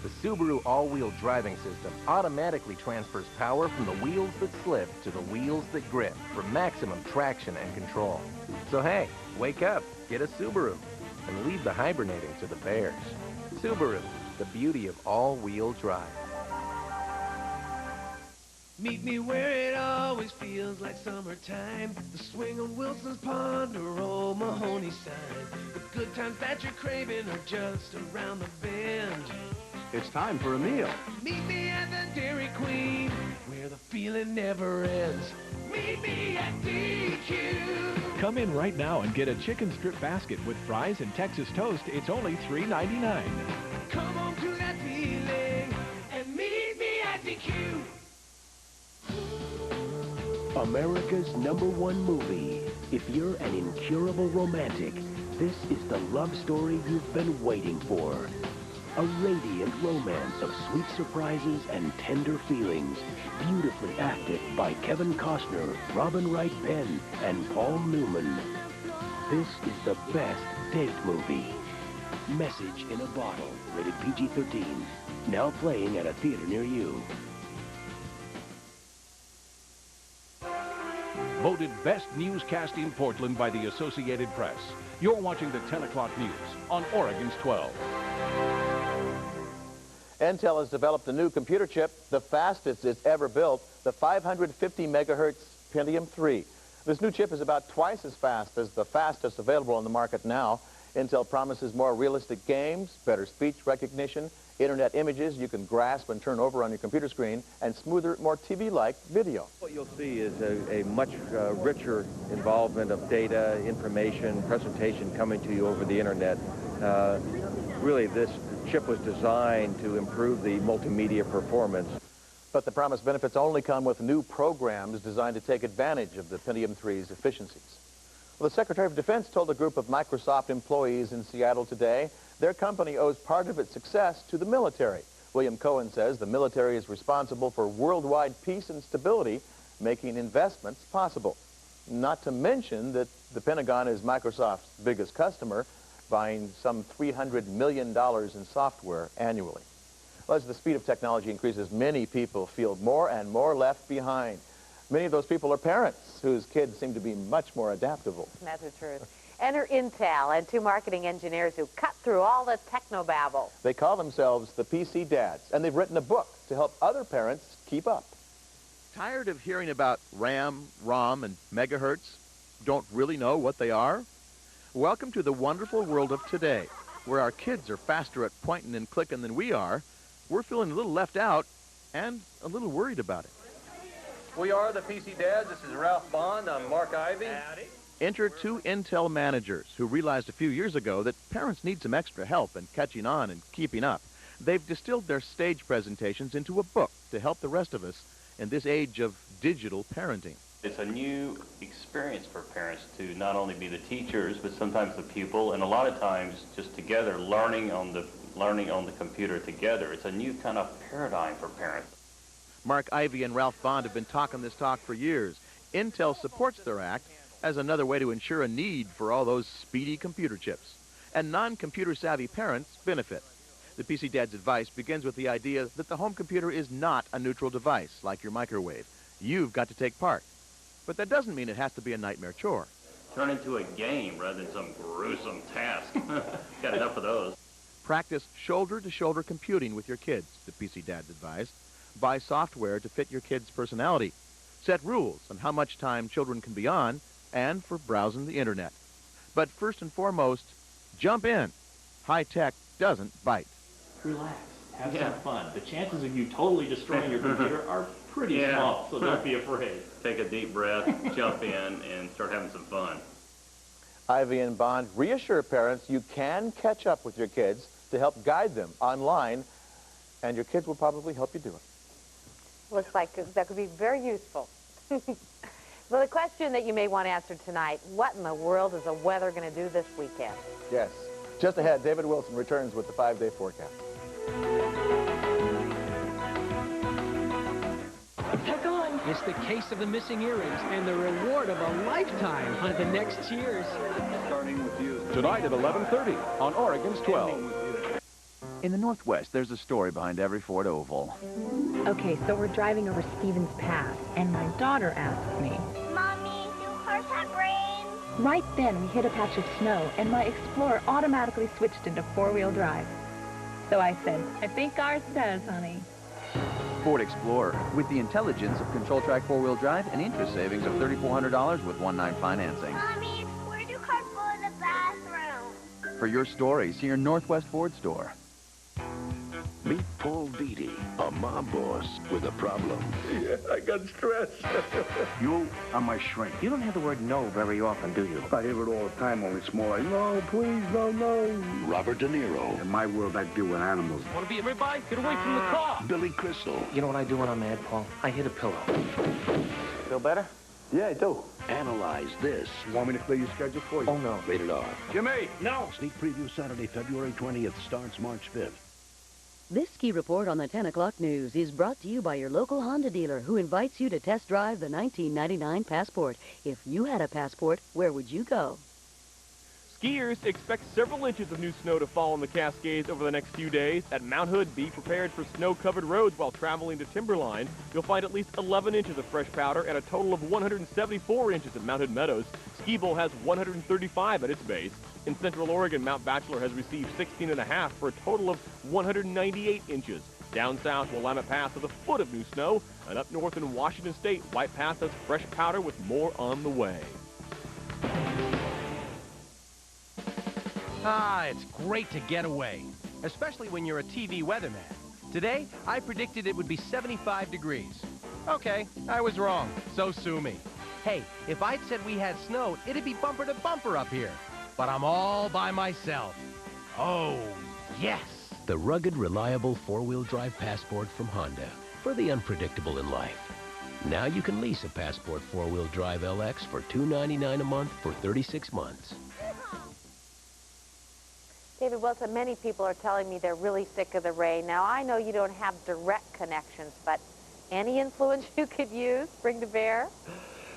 The Subaru all-wheel driving system automatically transfers power from the wheels that slip to the wheels that grip for maximum traction and control. So hey, wake up, get a Subaru, and leave the hibernating to the bears. Subaru, the beauty of all-wheel drive. Meet me where it always feels like summertime. The swing on Wilson's Pond or old Mahoney sign. The good times that you're craving are just around the bend. It's time for a meal. Meet me at the Dairy Queen, where the feeling never ends. Meet me at DQ. Come in right now and get a chicken strip basket with fries and Texas toast. It's only $3.99. Come on to that feeling and meet me at DQ. America's #1 movie. If you're an incurable romantic, this is the love story you've been waiting for. A radiant romance of sweet surprises and tender feelings. Beautifully acted by Kevin Costner, Robin Wright Penn, and Paul Newman. This is the best date movie. Message in a Bottle, rated PG-13. Now playing at a theater near you. Voted Best Newscast in Portland by the Associated Press. You're watching the 10 o'clock news on Oregon's 12. Intel has developed a new computer chip, the fastest it's ever built, the 550 megahertz Pentium 3. This new chip is about twice as fast as the fastest available on the market now. Intel promises more realistic games, better speech recognition, internet images you can grasp and turn over on your computer screen, and smoother, more TV-like video. What you'll see is a much richer involvement of data, information, presentation coming to you over the internet. Really, this chip was designed to improve the multimedia performance. But the promised benefits only come with new programs designed to take advantage of the Pentium 3's efficiencies. Well, the Secretary of Defense told a group of Microsoft employees in Seattle today Their company owes part of its success to the military. William Cohen says the military is responsible for worldwide peace and stability, making investments possible. Not to mention that the Pentagon is Microsoft's biggest customer, buying some $300 million in software annually. Well, as the speed of technology increases, many people feel more and more left behind. Many of those people are parents whose kids seem to be much more adaptable. That's the truth. Enter Intel and two marketing engineers who cut through all the technobabble. They call themselves the PC Dads, and they've written a book to help other parents keep up. Tired of hearing about RAM, ROM, and megahertz? Don't really know what they are? Welcome to the wonderful world of today, where our kids are faster at pointing and clicking than we are. We're feeling a little left out and a little worried about it. We are the PC Dads. This is Ralph Bond. I'm Mark Ivy. Howdy. Enter two Intel managers who realized a few years ago that parents need some extra help in catching on and keeping up. They've distilled their stage presentations into a book to help the rest of us in this age of digital parenting. It's a new experience for parents to not only be the teachers, but sometimes the pupil, and a lot of times just together learning on the computer together. It's a new kind of paradigm for parents. Mark Ivy and Ralph Bond have been talking this talk for years. Intel supports their act as another way to ensure a need for all those speedy computer chips. And non-computer savvy parents benefit. The PC Dad's advice begins with the idea that the home computer is not a neutral device like your microwave. You've got to take part. But that doesn't mean it has to be a nightmare chore. Turn into a game rather than some gruesome task. Got enough of those. Practice shoulder-to-shoulder computing with your kids, the PC Dad's advised. Buy software to fit your kid's personality. Set rules on how much time children can be on and for browsing the internet. But first and foremost, jump in. High tech doesn't bite. Relax. Have some fun. The chances of you totally destroying your computer are pretty small, so don't be afraid. Take a deep breath, jump in, and start having some fun. Ivy and Bond reassure parents you can catch up with your kids to help guide them online, and your kids will probably help you do it. Looks like that could be very useful. Well, the question that you may want answered tonight, what in the world is the weather going to do this weekend? Yes. Just ahead, David Wilson returns with the 5-day forecast. Heck on! It's the case of the missing earrings and the reward of a lifetime on the next Cheers. Starting with you. Tonight at 11:30 on Oregon's 12. In the Northwest, there's a story behind every Ford Oval. Okay, so we're driving over Stevens Pass, and my daughter asked me, Mommy, do cars have rain? Right then, we hit a patch of snow, and my Explorer automatically switched into four-wheel drive. So I said, I think ours does, honey. Ford Explorer, with the intelligence of control-track four-wheel drive and interest savings of $3,400 with 1-9 financing. Mommy, where do cars go in the bathroom? For your story, see your Northwest Ford store. Meet Paul Beatty, a mob boss with a problem. Yeah, I got stressed. You are my shrink. You don't have the word no very often, do you? I hear it all the time, only small. Like, no, please, no, no. Robert De Niro. In my world, I deal with animals. Want to be everybody? Get away from the car! Billy Crystal. You know what I do when I'm mad, Paul? I hit a pillow. Feel better? Yeah, I do. Analyze this. You want me to clear your schedule for you? Oh, no. Rated R. Jimmy, no! Sneak preview Saturday, February 20th. Starts March 5th. This ski report on the 10 o'clock news is brought to you by your local Honda dealer who invites you to test drive the 1999 Passport. If you had a Passport, where would you go? Skiers expect several inches of new snow to fall in the Cascades over the next few days. At Mount Hood, be prepared for snow-covered roads while traveling to Timberline. You'll find at least 11 inches of fresh powder and a total of 174 inches at Mount Hood Meadows. Ski Bowl has 135 at its base. In Central Oregon, Mount Bachelor has received 16.5 for a total of 198 inches. Down south, Willamette Pass has a foot of new snow. And up north in Washington State, White Pass has fresh powder with more on the way. Ah, it's great to get away, especially when you're a TV weatherman. Today, I predicted it would be 75 degrees. Okay, I was wrong, so sue me. Hey, if I'd said we had snow, it'd be bumper to bumper up here. But I'm all by myself. Oh, yes! The rugged, reliable four-wheel drive Passport from Honda for the unpredictable in life. Now you can lease a Passport four-wheel drive LX for $299 a month for 36 months. David, David Wilson, many people are telling me they're really sick of the rain. Now, I know you don't have direct connections, but any influence you could use, bring to bear?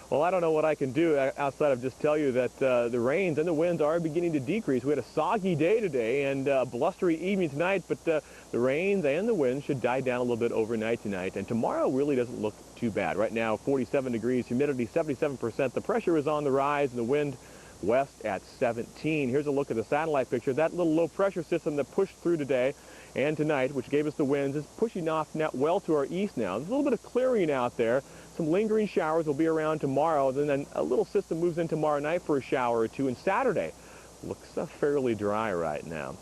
Well, I don't know what I can do outside of just tell you that the rains and the winds are beginning to decrease. We had a soggy day today and a blustery evening tonight, but the rains and the winds should die down a little bit overnight tonight. And tomorrow really doesn't look too bad. Right now, 47 degrees, humidity 77%. The pressure is on the rise and the wind west at 17. Here's a look at the satellite picture. That little low pressure system that pushed through today and tonight, which gave us the winds, is pushing off now well to our east now. There's a little bit of clearing out there. Some lingering showers will be around tomorrow, and then a little system moves in tomorrow night for a shower or two, and Saturday looks fairly dry right now.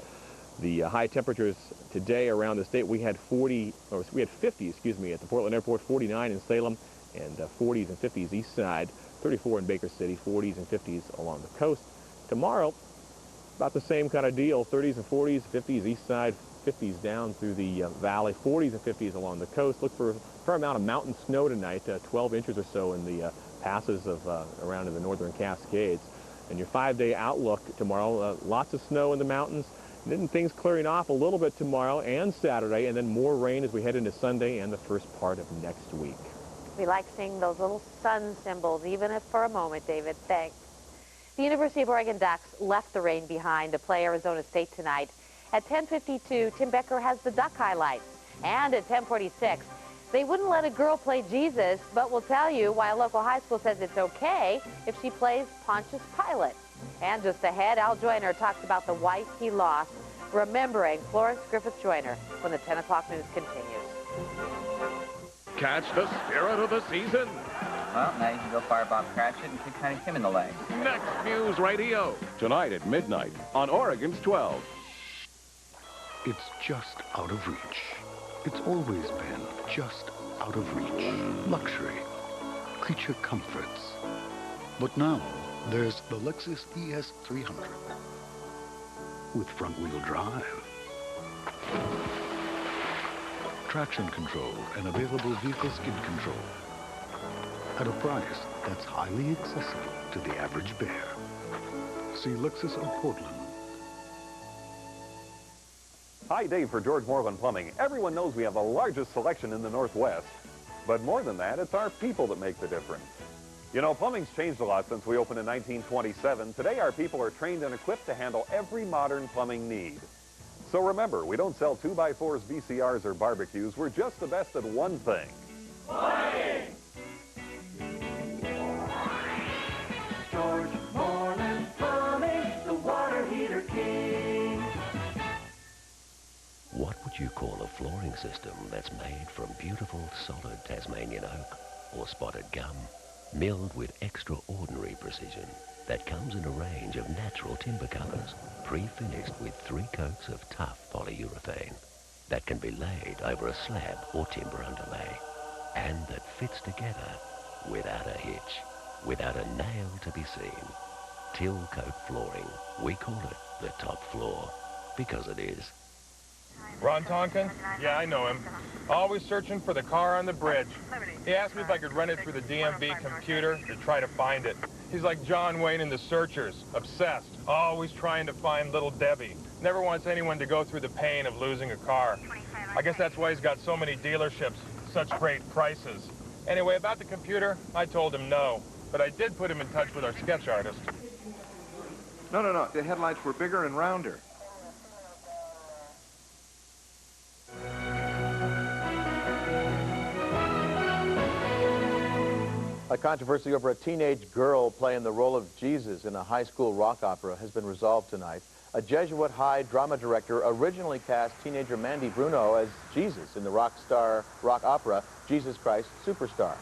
The high temperatures today around the state, we had 50, excuse me, at the Portland Airport, 49 in Salem, and 40s and 50s east side, 34 in Baker City, 40s and 50s along the coast. Tomorrow, about the same kind of deal, 30s and 40s, 50s east side, 50s down through the valley, 40s and 50s along the coast. Look for a fair amount of mountain snow tonight, 12 inches or so in the passes of around in the northern Cascades. And your 5-day outlook tomorrow, lots of snow in the mountains, and then things clearing off a little bit tomorrow and Saturday, and then more rain as we head into Sunday and the first part of next week. We like seeing those little sun symbols, even if for a moment, David. Thanks. The University of Oregon Ducks left the rain behind to play Arizona State tonight. At 10:52, Tim Becker has the Duck highlights. And at 10:46, they wouldn't let a girl play Jesus, but will tell you why a local high school says it's okay if she plays Pontius Pilate. And just ahead, Al Joyner talks about the wife he lost, remembering Florence Griffith Joyner when the 10 o'clock news continues. Catch the spirit of the season. Well, now you can go fire Bob Cratchit and kick Tiny Tim in the leg. Next News Radio. Tonight at midnight on Oregon's 12. It's just out of reach. It's always been just out of reach. Luxury. Creature comforts. But now, there's the Lexus ES 300 with front-wheel drive, traction control, and available vehicle skid control at a price that's highly accessible to the average bear. See Lexus of Portland. Hi, Dave for George Moreland Plumbing. Everyone knows we have the largest selection in the Northwest. But more than that, it's our people that make the difference. You know, plumbing's changed a lot since we opened in 1927. Today, our people are trained and equipped to handle every modern plumbing need. So remember, we don't sell 2x4s, VCRs, or barbecues. We're just the best at one thing. Plumbing! George Moreland Plumbing, the water heater king. What would you call a flooring system that's made from beautiful, solid Tasmanian oak or spotted gum, milled with extraordinary precision, that comes in a range of natural timber colors, pre-finished with 3 coats of tough polyurethane, that can be laid over a slab or timber underlay, and that fits together without a hitch, without a nail to be seen. Till Coat Flooring. We call it the top floor, because it is. Ron Tonkin? Yeah, I know him. Always searching for the car on the bridge. He asked me if I could run it through the DMV computer to try to find it. He's like John Wayne in The Searchers, obsessed, always trying to find little Debbie. Never wants anyone to go through the pain of losing a car. I guess that's why he's got so many dealerships, such great prices. Anyway, about the computer, I told him no, but I did put him in touch with our sketch artist. No, the headlights were bigger and rounder. A controversy over a teenage girl playing the role of Jesus in a high school rock opera has been resolved tonight. A Jesuit high drama director originally cast teenager Mandy Bruno as Jesus in the rock opera Jesus Christ Superstar.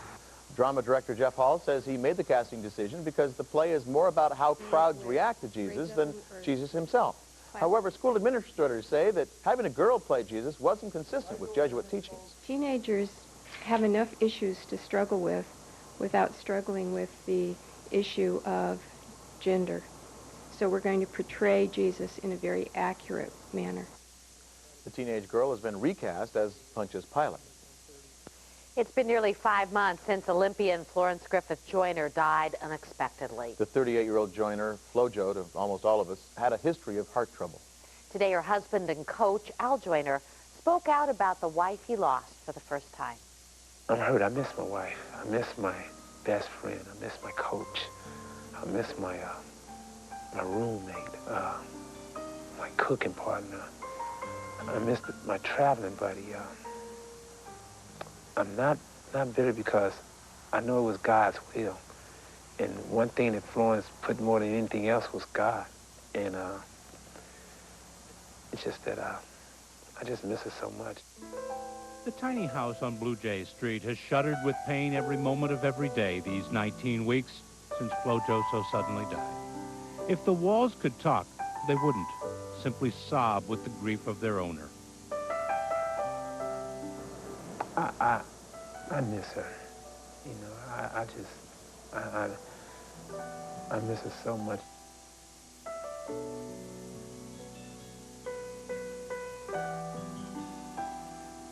Drama director Jeff Hall says he made the casting decision because the play is more about how crowds react to Jesus than Jesus himself. However, school administrators say that having a girl play Jesus wasn't consistent with Jesuit teachings. Teenagers have enough issues to struggle with without struggling with the issue of gender. So we're going to portray Jesus in a very accurate manner. The teenage girl has been recast as Pontius Pilate. It's been nearly 5 months since Olympian Florence Griffith Joyner died unexpectedly. The 38-year-old Joyner, FloJo to almost all of us, had a history of heart trouble. Today, her husband and coach, Al Joyner, spoke out about the wife he lost for the first time. I'm hurt. I miss my wife. I miss my best friend. I miss my coach. I miss my my roommate, my cooking partner. I miss my traveling buddy. I'm not bitter because I know it was God's will. And one thing that Florence put more than anything else was God. And it's just that I just miss her so much. The tiny house on Blue Jay Street has shuddered with pain every moment of every day these 19 weeks since Flojo so suddenly died. If the walls could talk, they wouldn't, simply sob with the grief of their owner. I miss her. You know, I miss her so much.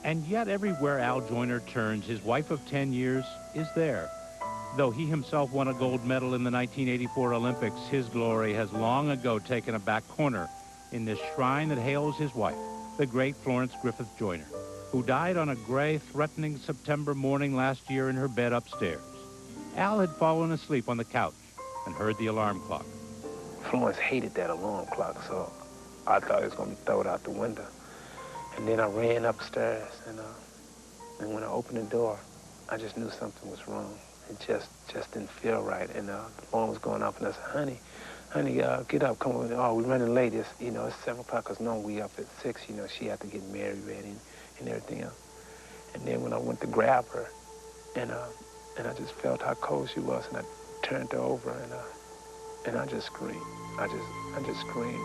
And yet everywhere Al Joyner turns, his wife of 10 years is there. Though he himself won a gold medal in the 1984 Olympics, his glory has long ago taken a back corner in this shrine that hails his wife, the great Florence Griffith Joyner, who died on a gray, threatening September morning last year in her bed upstairs. Al had fallen asleep on the couch and heard the alarm clock. Florence hated that alarm clock, so I thought it was going to be thrown out the window. And then I ran upstairs, and when I opened the door, I just knew something was wrong. It just didn't feel right, and the alarm was going off, and I said, honey, get up, come on. Oh, we're running late. It's 7 o'clock, because no, we up at 6. You know, she had to get married ready and everything else. And then when I went to grab her, and I just felt how cold she was, and I turned her over, and I just screamed. I just screamed.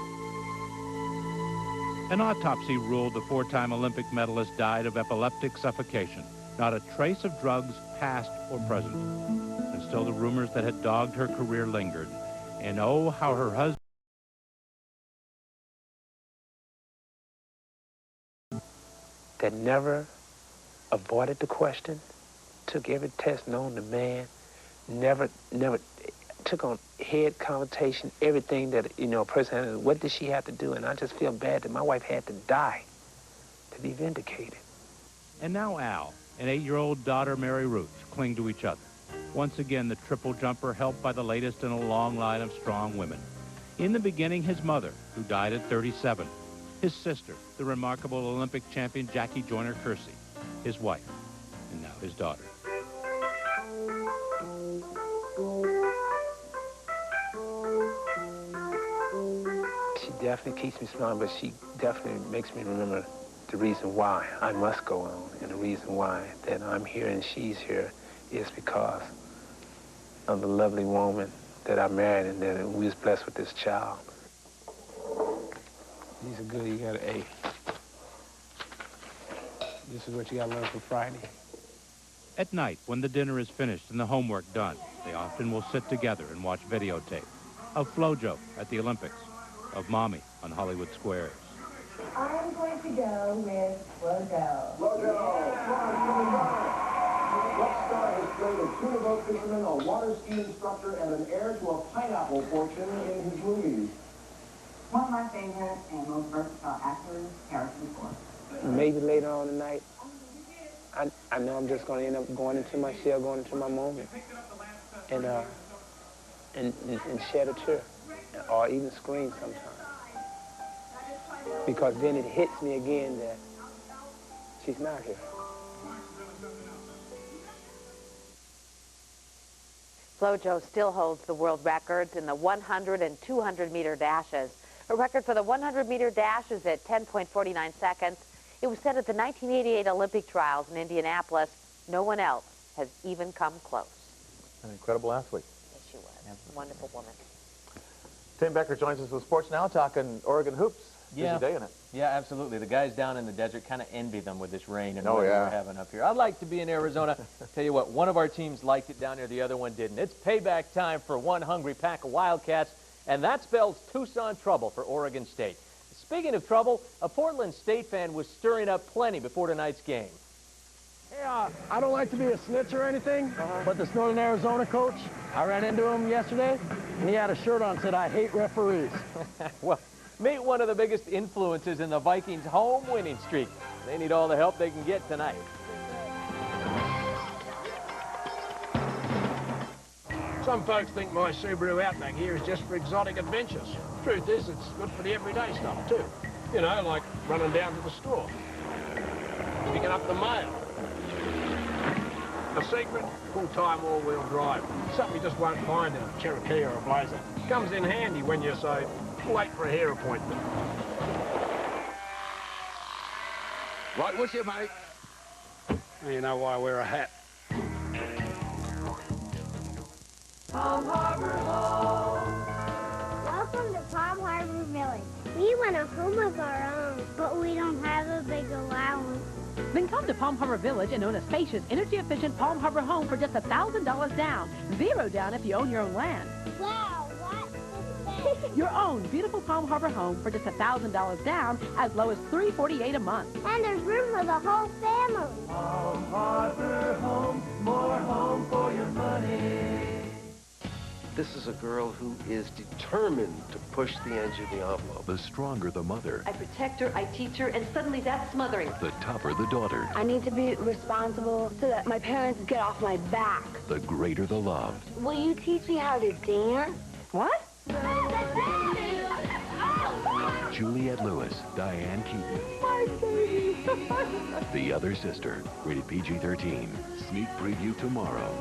An autopsy ruled the 4-time Olympic medalist died of epileptic suffocation. Not a trace of drugs, past or present. And still the rumors that had dogged her career lingered. And oh, how her husband... That never avoided the question, took every test known to man, never took on head conversation, everything that, a person had. What did she have to do? And I just feel bad that my wife had to die to be vindicated. And now Al and 8-year-old daughter Mary Ruth cling to each other. Once again, the triple jumper helped by the latest in a long line of strong women. In the beginning, his mother, who died at 37. His sister, the remarkable Olympic champion Jackie Joyner-Kersee. His wife, and now his daughter. She definitely keeps me smiling, but she definitely makes me remember the reason why I must go on, and the reason why that I'm here and she's here is because of the lovely woman that I married and that we was blessed with this child. These are good. You got an A. This is what you got to learn for Friday. At night, when the dinner is finished and the homework done, they often will sit together and watch videotape of Flojo at the Olympics, of Mommy on Hollywood Squares. I'm going to go with Flojo. What star has played a tuna boat fisherman, a water ski instructor, and an heir to a pineapple fortune in his movies? One of my favorite and most versatile actors, Harrison Ford. Maybe later on tonight, I know I'm just going to end up going into my shell, going into my moment, and shed a tear, or even scream sometimes. Because then it hits me again that she's not here. Flojo still holds the world records in the 100 and 200-meter dashes. A record for the 100-meter dash is at 10.49 seconds. It was set at the 1988 Olympic trials in Indianapolis. No one else has even come close. An incredible athlete. Yes, she was. A wonderful woman. Tim Becker joins us with Sports Now, talking Oregon hoops. Yeah. Busy day in it. Yeah, absolutely. The guys down in the desert kind of envy them with this rain and Oh, weather yeah. we're having up here. I'd like to be in Arizona. Tell you what, one of our teams liked it down there, the other one didn't. It's payback time for one hungry pack of Wildcats, and that spells Tucson trouble for Oregon State. Speaking of trouble, a Portland State fan was stirring up plenty before tonight's game. Hey, I don't like to be a snitch or anything, but this Northern Arizona coach, I ran into him yesterday, and he had a shirt on that said, "I hate referees." Well, Meet one of the biggest influences in the Vikings' home winning streak. They need all the help they can get tonight. Some folks think my Subaru Outback here is just for exotic adventures. Truth is, it's good for the everyday stuff too. You know, like running down to the store, picking up the mail. The secret, full-time all-wheel drive. Something you just won't find in a Cherokee or a Blazer. Comes in handy when you say, late for a hair appointment. Right with you, mate. You know why I wear a hat. Palm Harbor Home. Welcome to Palm Harbor Village. We want a home of our own, but we don't have a big allowance. Then come to Palm Harbor Village and own a spacious, energy-efficient Palm Harbor home for just $1,000 down. $0 down if you own your own land. Wow, what? Your own beautiful Palm Harbor home for just $1,000 down, as low as $348 a month. And there's room for the whole family. Palm Harbor Home, more home for your money. This is a girl who is determined to push the edge of the envelope. The stronger the mother, I protect her, I teach her, and suddenly that's smothering. the tougher the daughter, I need to be responsible so that my parents get off my back. the greater the love. Will you teach me how to dance? What? Juliette Lewis, Diane Keaton. My baby. The Other Sister, rated PG-13. Sneak preview tomorrow.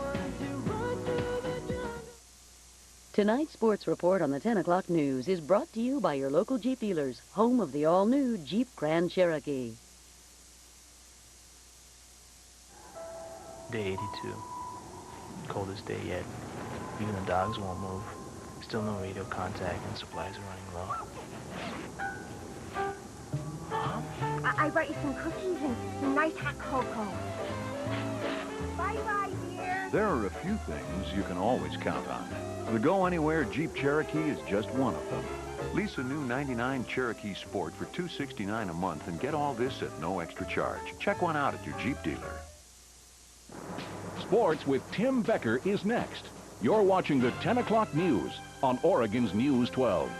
Tonight's sports report on the 10 o'clock news is brought to you by your local Jeep dealers, home of the all-new Jeep Grand Cherokee. Day 82. Coldest day yet. Even the dogs won't move. Still no radio contact and supplies are running low. I brought you some cookies and some nice hot cocoa. Bye-bye, dear. There are a few things you can always count on. The Go Anywhere Jeep Cherokee is just one of them. Lease a new '99 Cherokee Sport for $269 a month and get all this at no extra charge. Check one out at your Jeep dealer. Sports with Tim Becker is next. You're watching the 10 o'clock news on Oregon's News 12.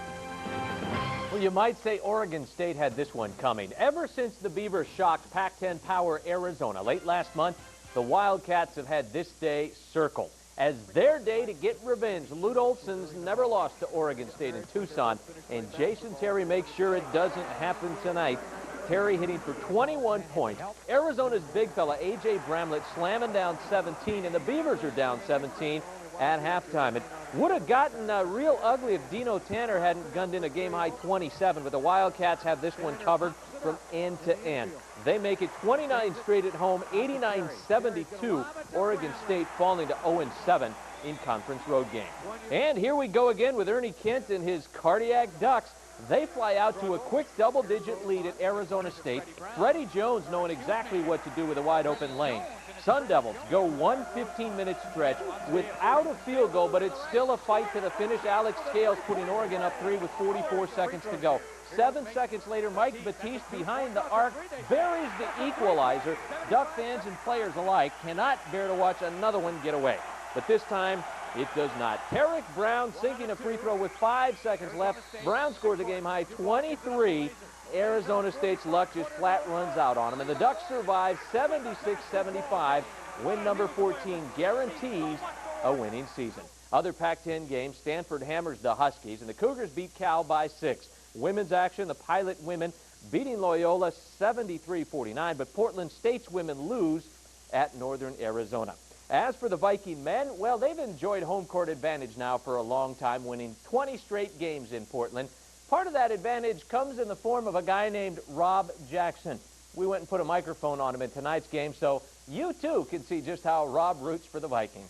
Well, you might say Oregon State had this one coming. Ever since the Beavers shocked Pac-10 power Arizona late last month, the Wildcats have had this day circled as their day to get revenge. Lute Olson's never lost to Oregon State in Tucson, and Jason Terry makes sure it doesn't happen tonight. Terry hitting for 21 points. Arizona's big fella, A.J. Bramlett, slamming down 17, and the Beavers are down 17 at halftime. It would have gotten real ugly if Dino Tanner hadn't gunned in a game-high 27, but the Wildcats have this one covered from end to end. They make it 29 straight at home, 89-72. Oregon State falling to 0-7 in conference road game. And here we go again with Ernie Kent and his cardiac Ducks. They fly out to a quick double-digit lead at Arizona State. Freddie Jones knowing exactly what to do with a wide-open lane. Sun Devils go one 15-minute stretch without a field goal, but it's still a fight to the finish. Alex Scales putting Oregon up 3 with 44 seconds to go. 7 seconds later, Mike Batiste behind the arc buries the equalizer. Duck fans and players alike cannot bear to watch another one get away. But this time, it does not. Tarek Brown sinking a free throw with 5 seconds left. Brown scores a game-high 23. Arizona State's luck just flat runs out on them, and the Ducks survive 76-75. Win number 14 guarantees a winning season. Other Pac-10 games, Stanford hammers the Huskies, and the Cougars beat Cal by 6. Women's action, the Pilot women beating Loyola 73-49, but Portland State's women lose at Northern Arizona. As for the Viking men, well, they've enjoyed home court advantage now for a long time, winning 20 straight games in Portland. Part of that advantage comes in the form of a guy named Rob Jackson. We went and put a microphone on him in tonight's game, so you too can see just how Rob roots for the Vikings.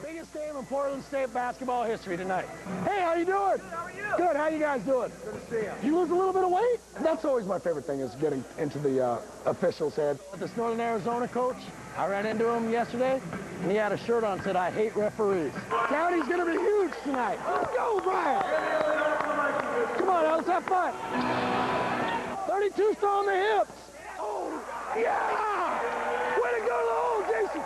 Biggest game in Portland State basketball history tonight. Hey, how you doing? Good, how are you? Good, how you guys doing? Good to see you. You lose a little bit of weight? That's always my favorite thing, is getting into the official's head. This Northern Arizona coach, I ran into him yesterday, and he had a shirt on that said, "I hate referees." County's going to be huge tonight. Let's go, Brian! Come on, let's have fun. 32 still on the hips. Oh, yeah! Way to go to the hole, Jason.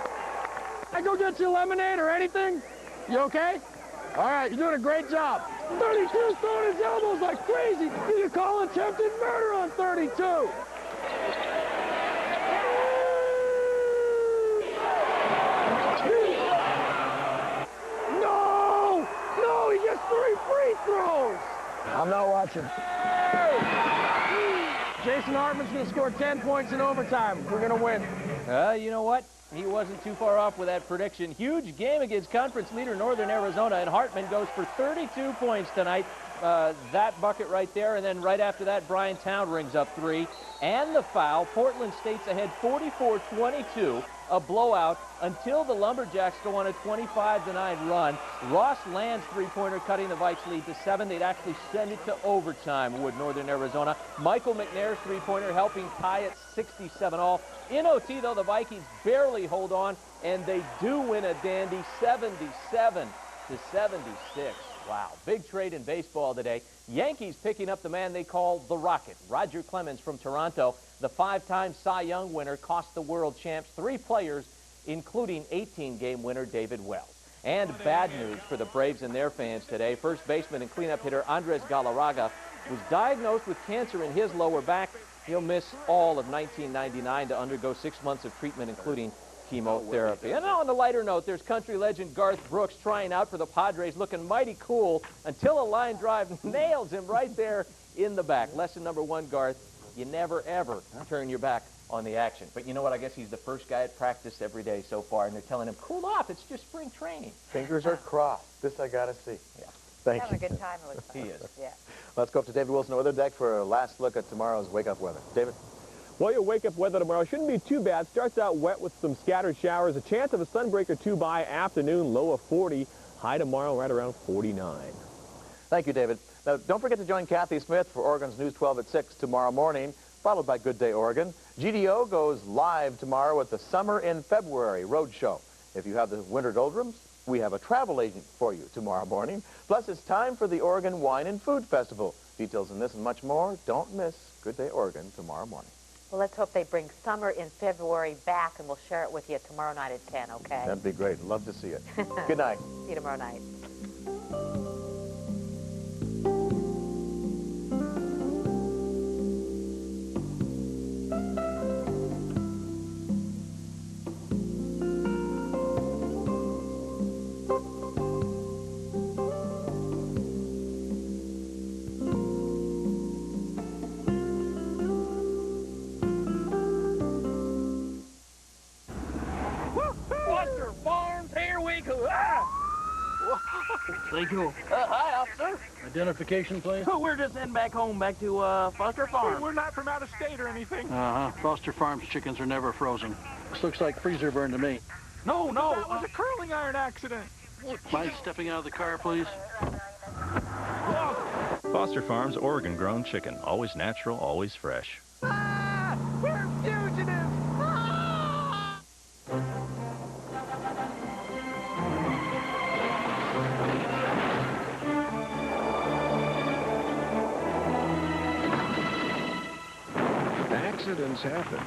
I go get you lemonade or anything? You okay? All right, you're doing a great job. 32's throwing his elbows like crazy. You can call attempted murder on 32. No! No, he gets 3 free throws. I'm not watching. Jason Hartman's going to score 10 points in overtime. We're going to win. You know what? He wasn't too far off with that prediction. Huge game against conference leader Northern Arizona, and Hartman goes for 32 points tonight. That bucket right there, and then right after that, Brian Town rings up 3. And the foul. Portland State's ahead 44-22, a blowout, until the Lumberjacks go on a 25-9 run. Ross Land's three-pointer cutting the Vikes lead to 7. They'd actually send it to overtime, would Northern Arizona. Michael McNair's three-pointer helping tie it 67-all. In OT, though, the Vikings barely hold on, and they do win a dandy 77-76. Wow, big trade in baseball today. Yankees picking up the man they call the Rocket, Roger Clemens from Toronto. The 5-time Cy Young winner cost the world champs 3 players, including 18-game winner David Wells. And bad news for the Braves and their fans today. First baseman and cleanup hitter Andres Galarraga was diagnosed with cancer in his lower back. He'll miss all of 1999 to undergo 6 months of treatment, including chemotherapy. And on a lighter note, there's country legend Garth Brooks trying out for the Padres, looking mighty cool until a line drive nails him right there in the back. Lesson number 1, Garth, you never, ever turn your back on the action. But you know what? I guess he's the first guy at practice every day so far, and they're telling him, cool off, it's just spring training. Fingers are crossed. This I got to see. Yeah. Thank you. Having a good time. It was fun. He is. Yeah. Let's go up to David Wilson on the weather deck for a last look at tomorrow's wake-up weather. David? Well, your wake-up weather tomorrow shouldn't be too bad. Starts out wet with some scattered showers. A chance of a sunbreak or 2 by afternoon. Low of 40. High tomorrow right around 49. Thank you, David. Now, don't forget to join Kathy Smith for Oregon's News 12 at 6 tomorrow morning, followed by Good Day Oregon. GDO goes live tomorrow with the Summer in February Roadshow. If you have the winter doldrums, we have a travel agent for you tomorrow morning. Plus, it's time for the Oregon Wine and Food Festival. Details on this and much more. Don't miss Good Day Oregon tomorrow morning. Well, let's hope they bring Summer in February back, and we'll share it with you tomorrow night at 10, okay? That'd be great. Love to see it. Good night. See you tomorrow night. Thank you. Hi, officer. Identification, please. Oh, we're just heading back home, back to Foster Farm. We're not from out of state or anything. Foster Farm's chickens are never frozen. This looks like freezer burn to me. No, that was a curling iron accident. Mind stepping out of the car, please? Foster Farm's Oregon-grown chicken. Always natural, always fresh. We're fugitives. Accidents happen,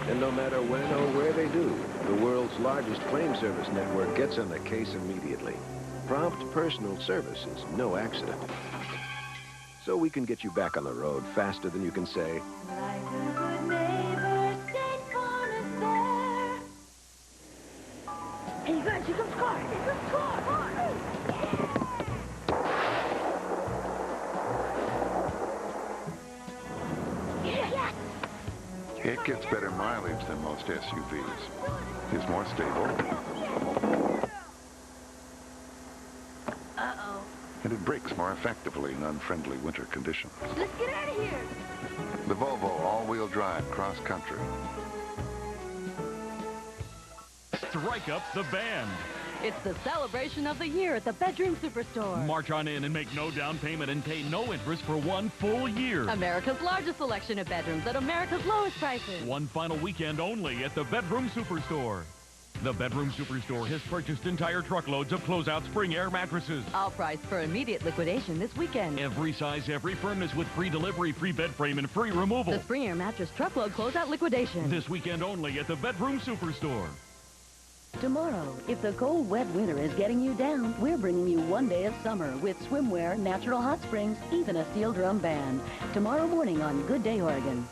and no matter when or where they do, the world's largest claim service network gets on the case immediately. Prompt personal service is no accident. So we can get you back on the road faster than you can say, Hey, you guys, here comes car. Here comes car. Come on. Yes. It gets better mileage than most SUVs. It's more stable. Uh-oh. And it brakes more effectively in unfriendly winter conditions. Let's get out of here. The Volvo all-wheel drive cross-country. Strike up the band. It's the celebration of the year at the Bedroom Superstore. March on in and make no down payment and pay no interest for 1 full year. America's largest selection of bedrooms at America's lowest prices. One final weekend only at the Bedroom Superstore. The Bedroom Superstore has purchased entire truckloads of closeout spring air mattresses. All priced for immediate liquidation this weekend. Every size, every firmness with free delivery, free bed frame, and free removal. The spring air mattress truckload closeout liquidation. This weekend only at the Bedroom Superstore. Tomorrow, if the cold, wet winter is getting you down, we're bringing you one day of summer with swimwear, natural hot springs, even a steel drum band. Tomorrow morning on Good Day, Oregon.